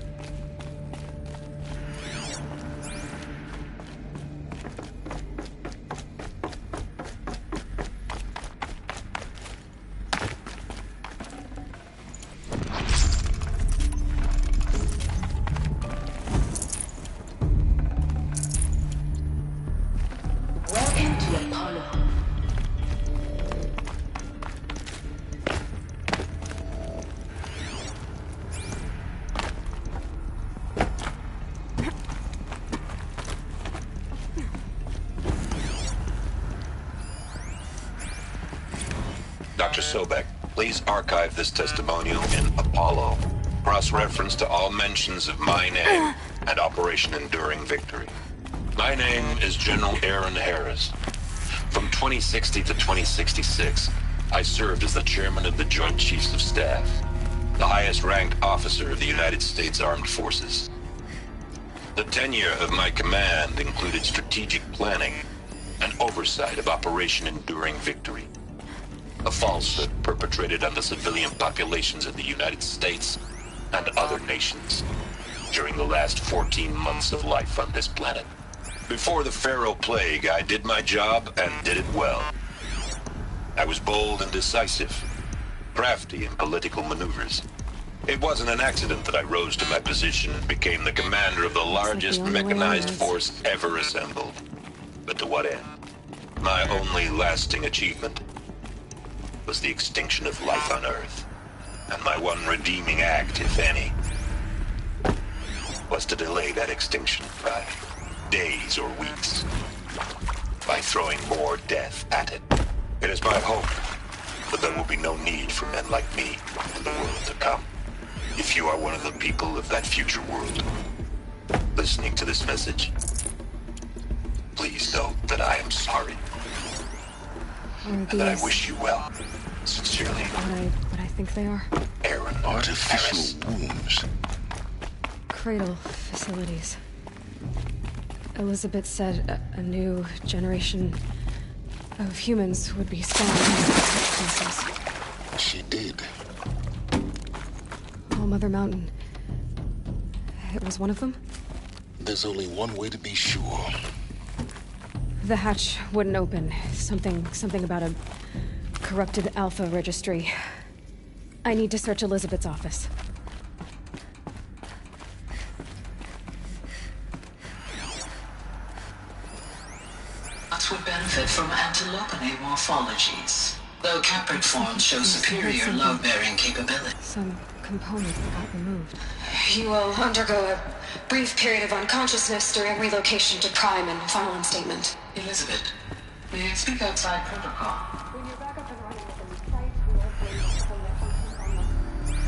Dr. Sobek, please archive this testimonial in Apollo. Cross-reference to all mentions of my name and Operation Enduring Victory. My name is General Aaron Harris. From 2060 to 2066, I served as the chairman of the Joint Chiefs of Staff, the highest-ranked officer of the United States Armed Forces. The tenure of my command included strategic planning and oversight of Operation Enduring Victory, a falsehood perpetrated on the civilian populations of the United States and other nations during the last 14 months of life on this planet. Before the Pharaoh Plague, I did my job and did it well. I was bold and decisive, crafty in political maneuvers. It wasn't an accident that I rose to my position and became the commander of the largest mechanized force ever assembled. But to what end? My only lasting achievement was the extinction of life on Earth. And my one redeeming act, if any, was to delay that extinction by days or weeks, by throwing more death at it. It is my hope that there will be no need for men like me in the world to come. If you are one of the people of that future world listening to this message, please know that I am sorry. And that I wish you well. Sincerely. What I think they are? Aaron artificial wounds. Cradle facilities. Elizabeth said a new generation of humans would be spawned in such places. She did. All Mother Mountain. It was one of them? There's only one way to be sure. The hatch wouldn't open. Something about a corrupted Alpha registry. I need to search Elizabeth's office. That would benefit from antilopine morphologies, though caprid forms show superior load-bearing capability. Some components that got removed. You will undergo a brief period of unconsciousness during relocation to Prime and final instatement. Elizabeth, may I speak outside protocol?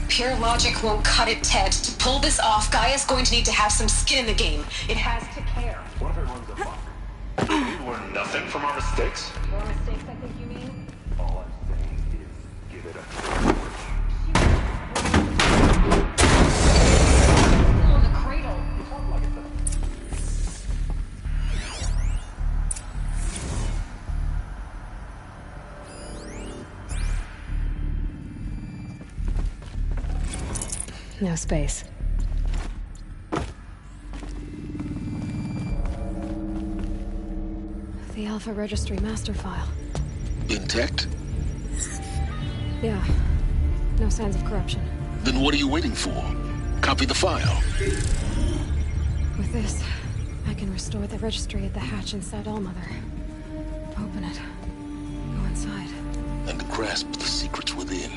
Pure logic won't cut it, Ted. To pull this off, Gaia's going to need to have some skin in the game. It has to care. What if it runs amok? We learn nothing from our mistakes? Your mistakes, I think you mean? All I'm saying is, give it a No space. The Alpha Registry master file. Intact? Yeah. No signs of corruption. Then what are you waiting for? Copy the file. With this, I can restore the registry at the hatch inside Allmother. Open it. Go inside. And grasp the secrets within.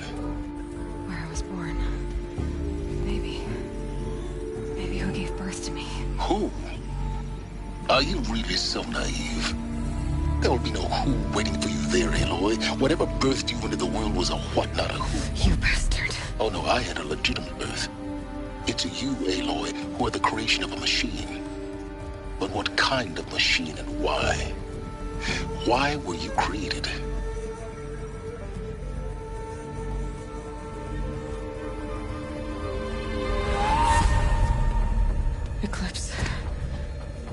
Where I was born. Maybe who gave birth to me. Who? Are you really so naive? There will be no who waiting for you there, Aloy. Whatever birthed you into the world was a what, not a who. You bastard. Oh no, I had a legitimate birth. It's you, Aloy, who are the creation of a machine. But what kind of machine and why? Why were you created? Eclipse.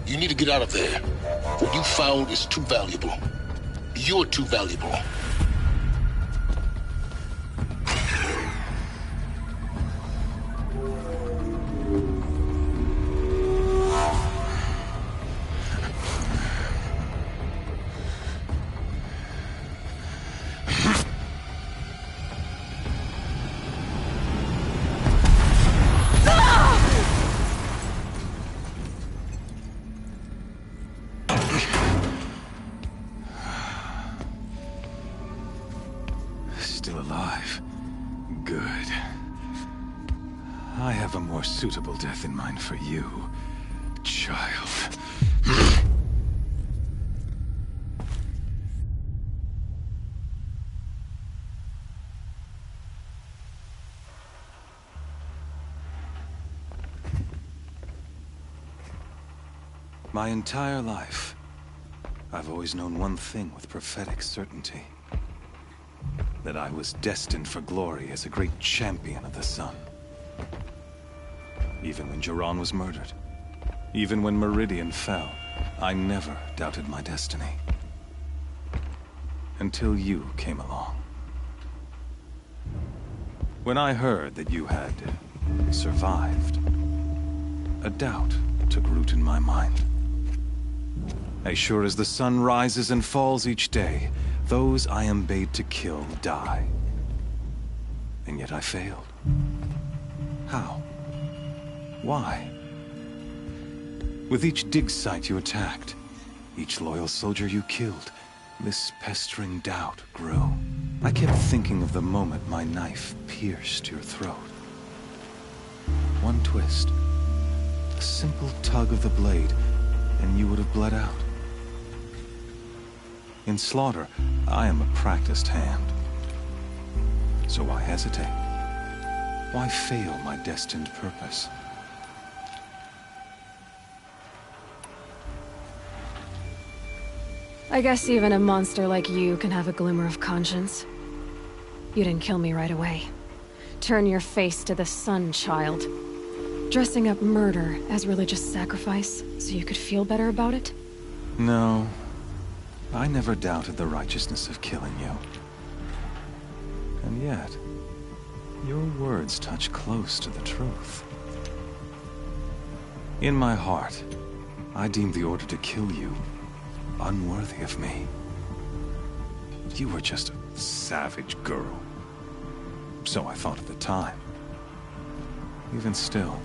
You need to get out of there. What you found is too valuable. You're too valuable. Still alive. Good. I have a more suitable death in mind for you, child. My entire life, I've always known one thing with prophetic certainty. That I was destined for glory as a great champion of the sun. Even when Jiran was murdered, even when Meridian fell, I never doubted my destiny. Until you came along. When I heard that you had survived, a doubt took root in my mind. As sure as the sun rises and falls each day, those I am bade to kill die. And yet I failed. How? Why? With each dig site you attacked, each loyal soldier you killed, this pestering doubt grew. I kept thinking of the moment my knife pierced your throat. One twist, a simple tug of the blade, and you would have bled out. In slaughter, I am a practiced hand. So why hesitate? Why fail my destined purpose? I guess even a monster like you can have a glimmer of conscience. You didn't kill me right away. Turn your face to the sun, child. Dressing up murder as religious sacrifice so you could feel better about it? No. I never doubted the righteousness of killing you. And yet, your words touch close to the truth. In my heart, I deemed the order to kill you unworthy of me. You were just a savage girl. So I thought at the time. Even still,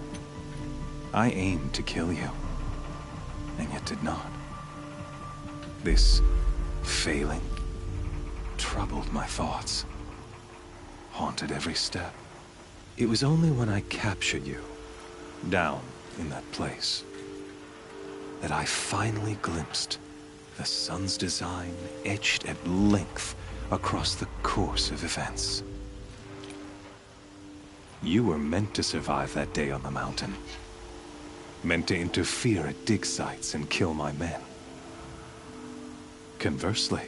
I aimed to kill you, and yet did not. This failing troubled my thoughts, haunted every step. It was only when I captured you, down in that place, that I finally glimpsed the sun's design etched at length across the course of events. You were meant to survive that day on the mountain. Meant to interfere at dig sites and kill my men. Conversely,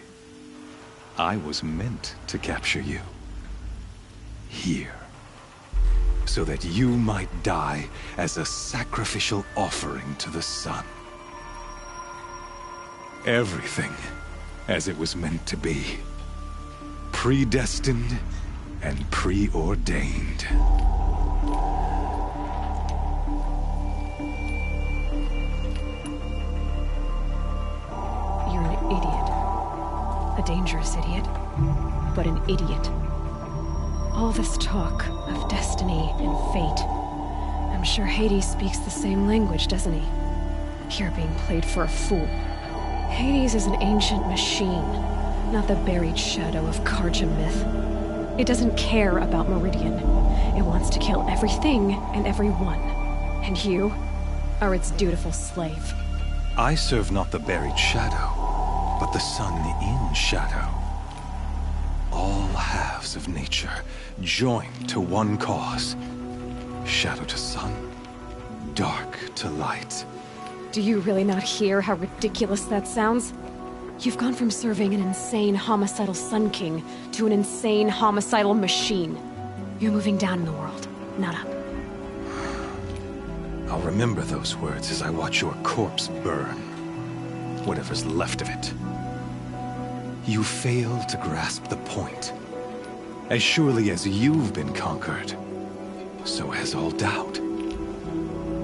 I was meant to capture you. Here. So that you might die as a sacrificial offering to the sun. Everything as it was meant to be. Predestined and preordained. You're an idiot. A dangerous idiot, but an idiot. All this talk of destiny and fate. I'm sure Hades speaks the same language, doesn't he? You're being played for a fool. Hades is an ancient machine, not the buried shadow of Karja myth. It doesn't care about Meridian. It wants to kill everything and everyone. And you are its dutiful slave. I serve not the buried shadow, but the sun in shadow. All halves of nature joined to one cause. Shadow to sun, dark to light. Do you really not hear how ridiculous that sounds? You've gone from serving an insane homicidal Sun King to an insane homicidal machine. You're moving down in the world, not up. I'll remember those words as I watch your corpse burn. Whatever's left of it. You fail to grasp the point. As surely as you've been conquered, so has all doubt.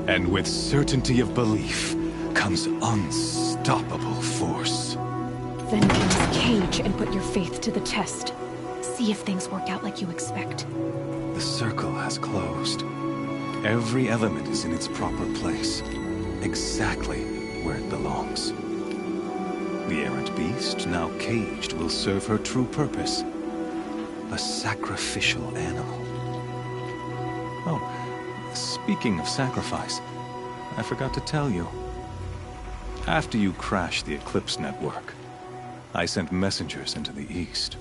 And with certainty of belief comes unstoppable force. Then close the cage and put your faith to the test. See if things work out like you expect. The circle has closed. Every element is in its proper place. Exactly where it belongs. The errant beast, now caged, will serve her true purpose. A sacrificial animal. Oh, speaking of sacrifice, I forgot to tell you. After you crashed the Eclipse network, I sent messengers into the east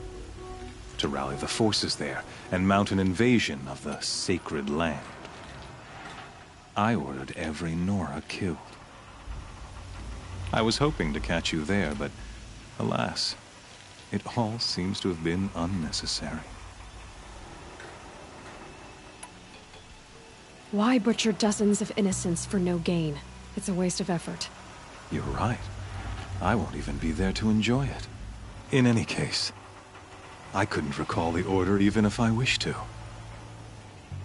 to rally the forces there and mount an invasion of the sacred land. I ordered every Nora killed. I was hoping to catch you there, but alas, it all seems to have been unnecessary. Why butcher dozens of innocents for no gain? It's a waste of effort. You're right. I won't even be there to enjoy it. In any case, I couldn't recall the order even if I wished to.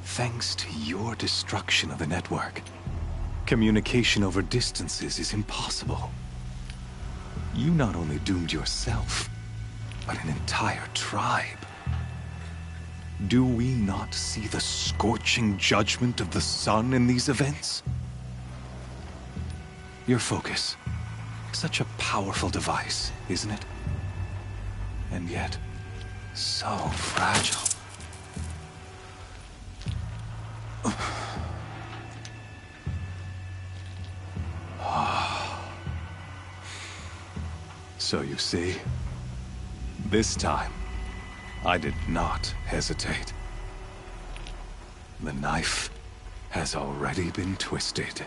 Thanks to your destruction of the network, communication over distances is impossible. You not only doomed yourself, but an entire tribe. Do we not see the scorching judgment of the sun in these events? Your focus. Such a powerful device, isn't it? And yet, so fragile. So you see, this time, I did not hesitate. The knife has already been twisted.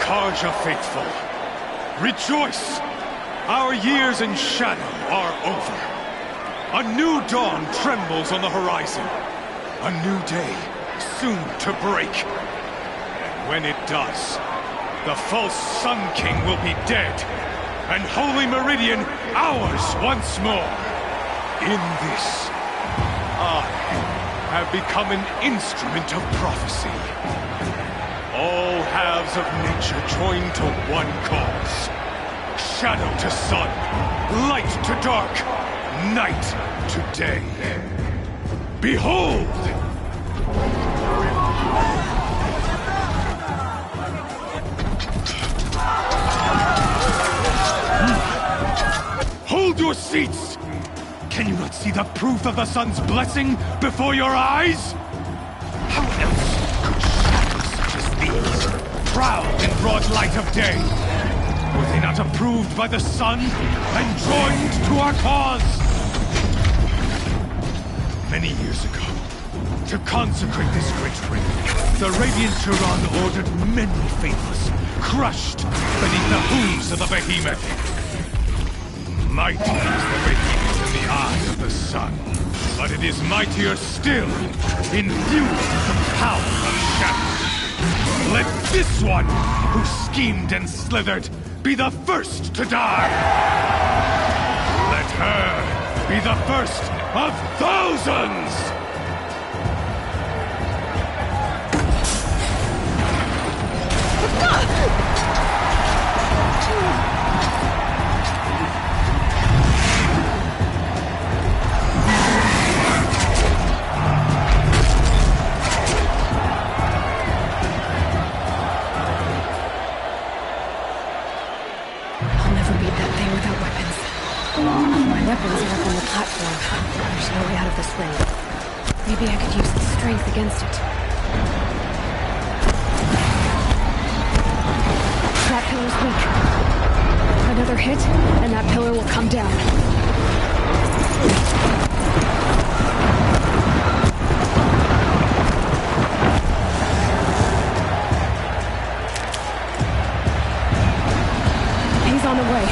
Karja faithful, rejoice! Our years in shadow are over. A new dawn trembles on the horizon. A new day soon to break. And when it does, the false Sun King will be dead, and Holy Meridian ours once more. In this, I have become an instrument of prophecy. All halves of nature join to one cause. Shadow to sun, light to dark, night to day. Behold! Hold your seats! Can you not see the proof of the sun's blessing before your eyes? How else could shadows such as these prowl in broad light of day? Were they not approved by the sun and joined to our cause? Many years ago, to consecrate this great ring, the Radiant Turan ordered many faithless, crushed beneath the hooves of the behemoth. Mighty is the behemoth in the eye of the sun, but it is mightier still, infused with the power of shadow. Let this one, who schemed and slithered, be the first to die! Let her be the first of thousands! Weapons are up on the platform. There's no way out of this ring. Maybe I could use the strength against it. That pillar's weak. Another hit, and that pillar will come down. He's on the way.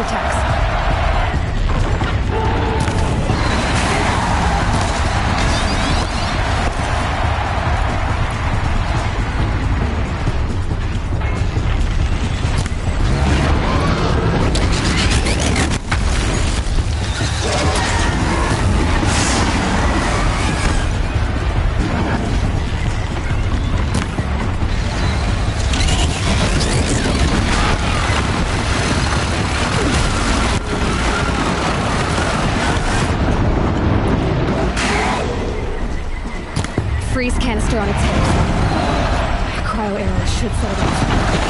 attacks. Freeze canister on its head. Cryo arrows should set it off.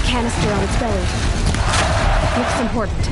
Canister on its belly. Looks important.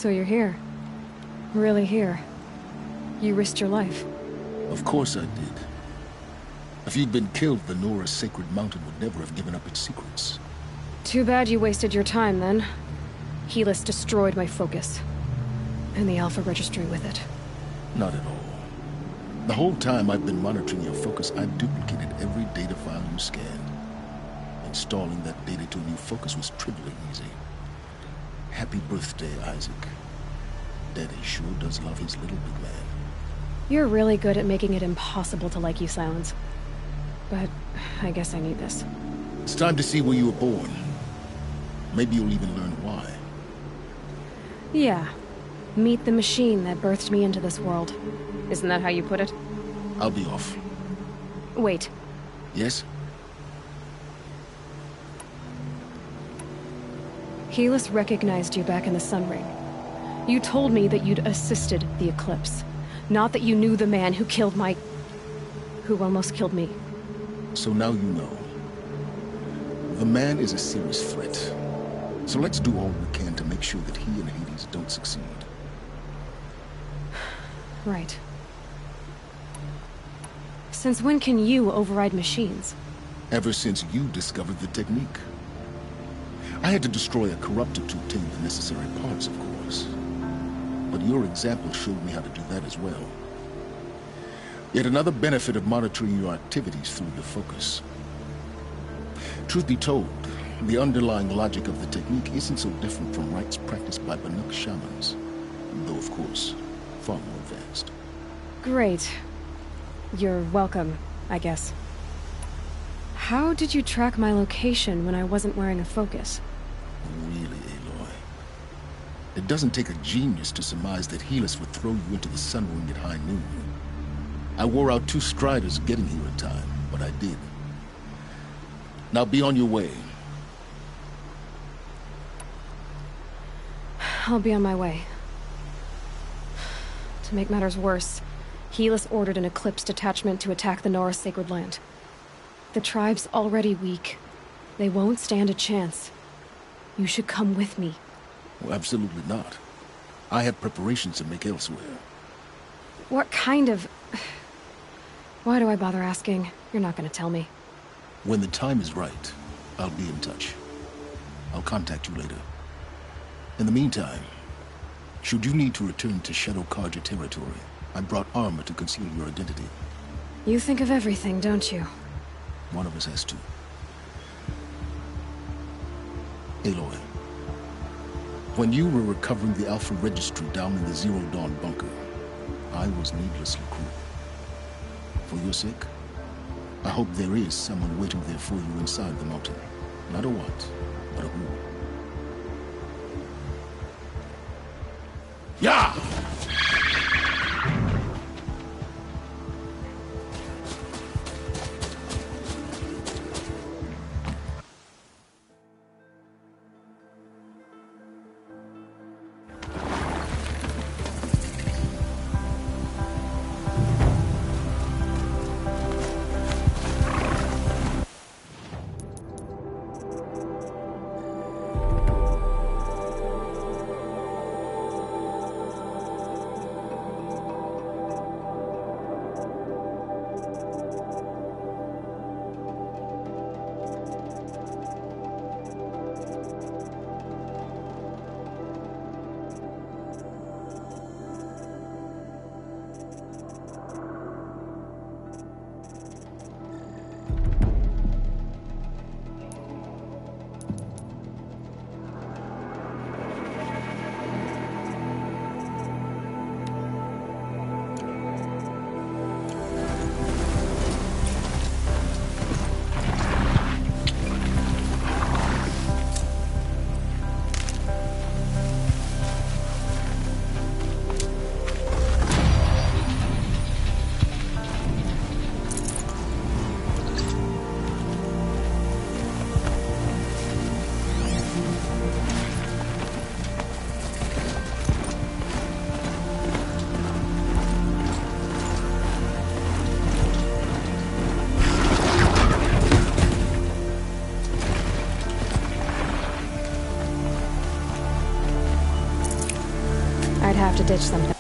So you're here. Really here. You risked your life. Of course I did. If you'd been killed, the Nora's sacred mountain would never have given up its secrets. Too bad you wasted your time, then. Helis destroyed my focus. And the Alpha Registry with it. Not at all. The whole time I've been monitoring your focus, I've duplicated every data file you scanned. Installing that data to a new focus was trivially easy. Happy birthday, Isaac. Daddy sure does love his little big man. You're really good at making it impossible to like you, Silence. But I guess I need this. It's time to see where you were born. Maybe you'll even learn why. Yeah. Meet the machine that birthed me into this world. Isn't that how you put it? I'll be off. Wait. Yes? Helis recognized you back in the Sun Ring. You told me that you'd assisted the Eclipse. Not that you knew the man who killed my... who almost killed me. So now you know. The man is a serious threat. So let's do all we can to make sure that he and Hades don't succeed. Right. Since when can you override machines? Ever since you discovered the technique. I had to destroy a corruptor to obtain the necessary parts, of course. But your example showed me how to do that as well. Yet another benefit of monitoring your activities through the focus. Truth be told, the underlying logic of the technique isn't so different from rites practiced by Banuk shamans. Though, of course, far more advanced. Great. You're welcome, I guess. How did you track my location when I wasn't wearing a focus? Really, Aloy? It doesn't take a genius to surmise that Helis would throw you into the Sun Ring at high noon. I wore out 2 striders getting here in time, but I did. Now be on your way. I'll be on my way. To make matters worse, Helis ordered an Eclipse detachment to attack the Nora Sacred Land. The tribe's already weak. They won't stand a chance. You should come with me. Well, absolutely not. I have preparations to make elsewhere. What kind of... Why do I bother asking? You're not gonna tell me. When the time is right, I'll be in touch. I'll contact you later. In the meantime, should you need to return to Shadow Karja territory, I brought armor to conceal your identity. You think of everything, don't you? One of us has to. Aloy, when you were recovering the Alpha Registry down in the Zero Dawn bunker, I was needlessly cruel. For your sake, I hope there is someone waiting there for you inside the mountain. Not a what, but a who. Yeah! Might have to ditch something.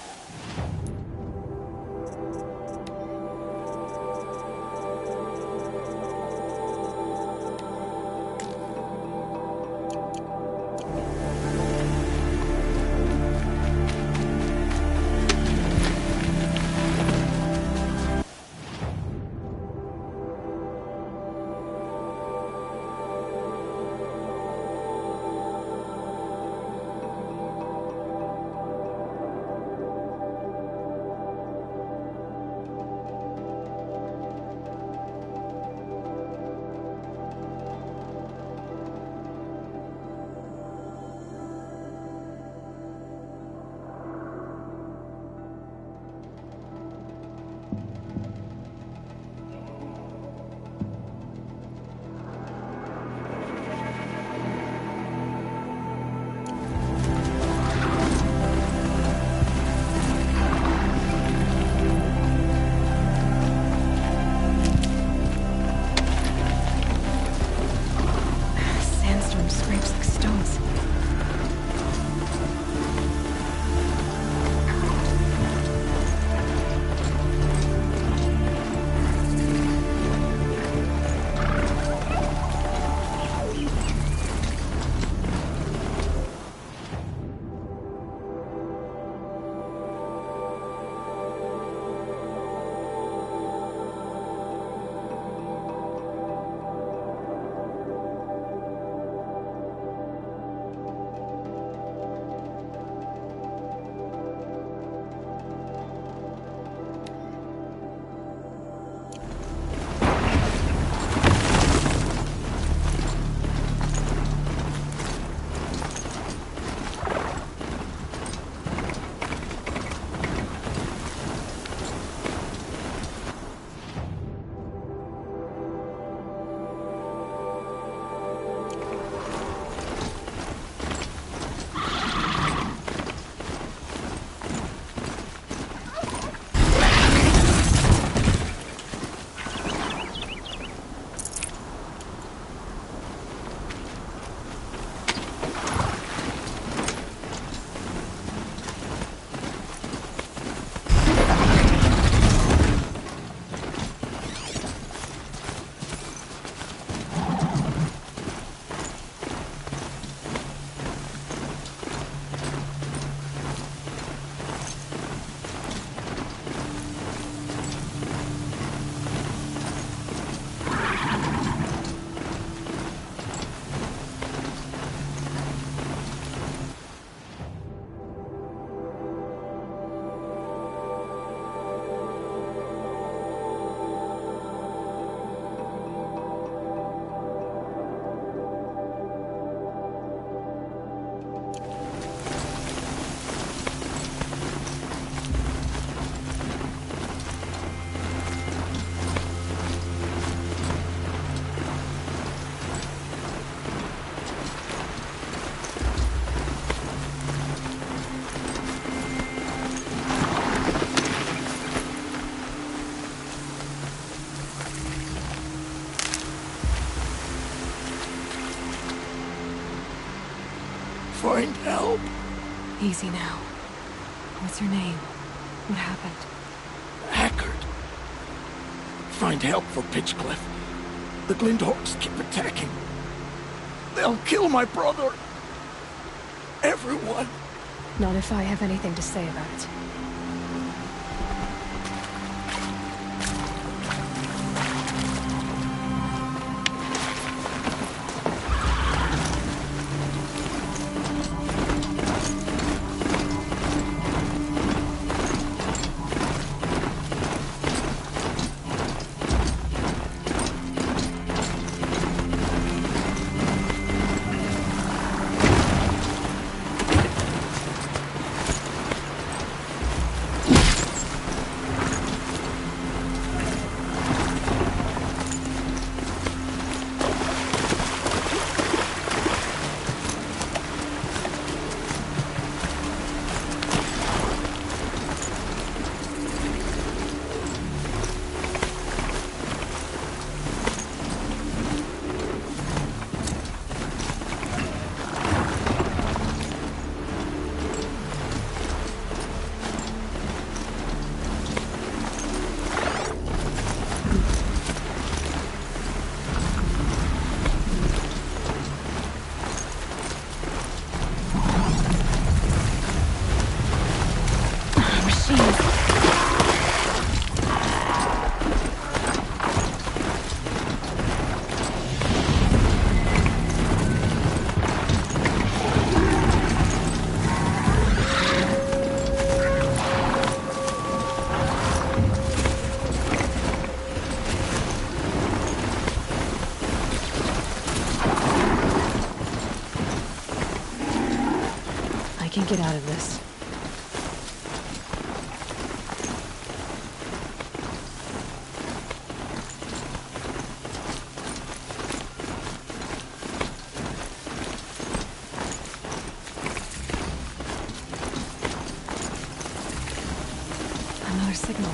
Find help. Easy now. What's your name? What happened? Hackard. Find help for Pitchcliff. The Glinthawks keep attacking. They'll kill my brother. Everyone. Not if I have anything to say about it. can get out of this. Another signal.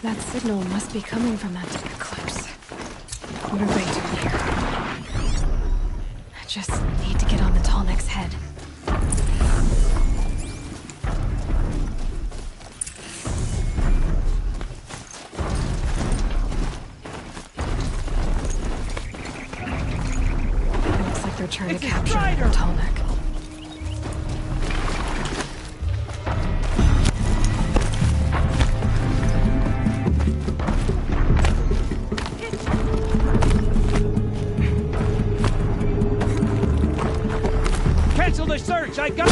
That signal must be coming from that eclipse. We're way too near. I just need to get on the Tallneck's head. It looks like they're trying to capture the Tallneck. Cancel the search! I got...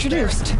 Introduced.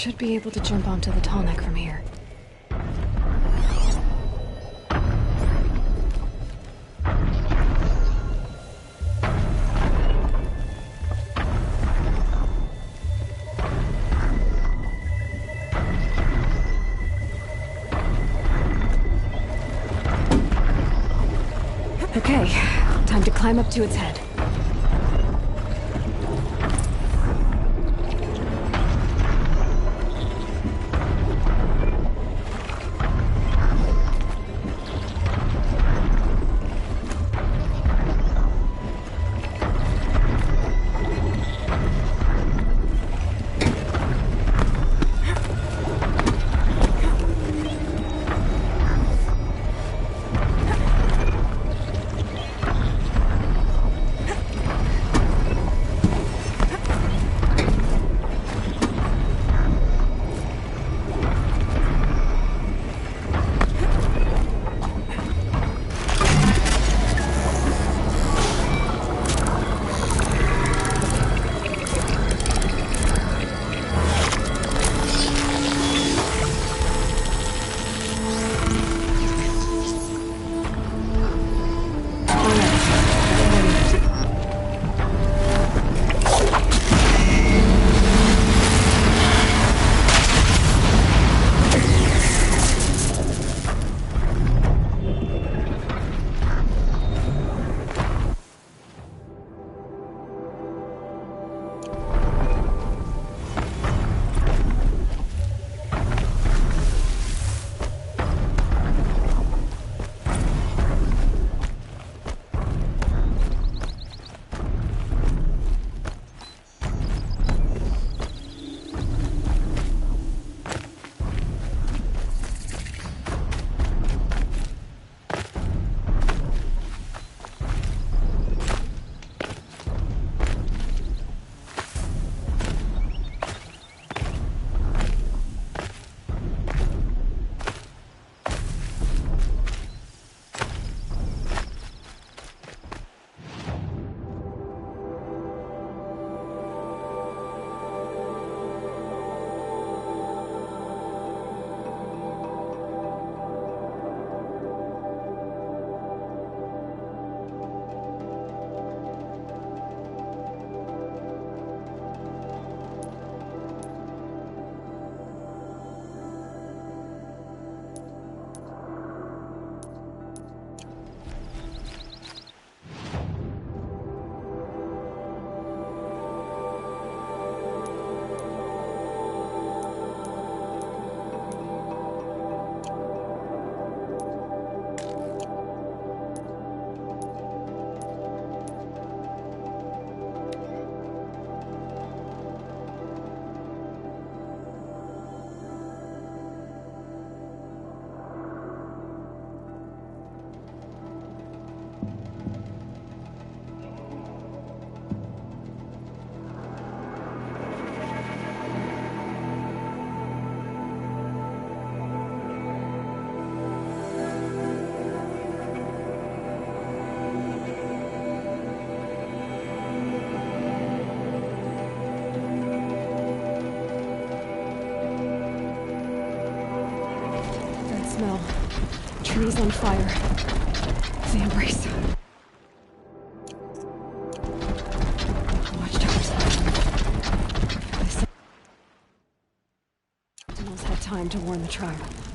should be able to jump onto the tall neck from here. Okay, time to climb up to its head. Trees on fire. The embrace. Watchtowers. The Sentinels had time to warn the tribe.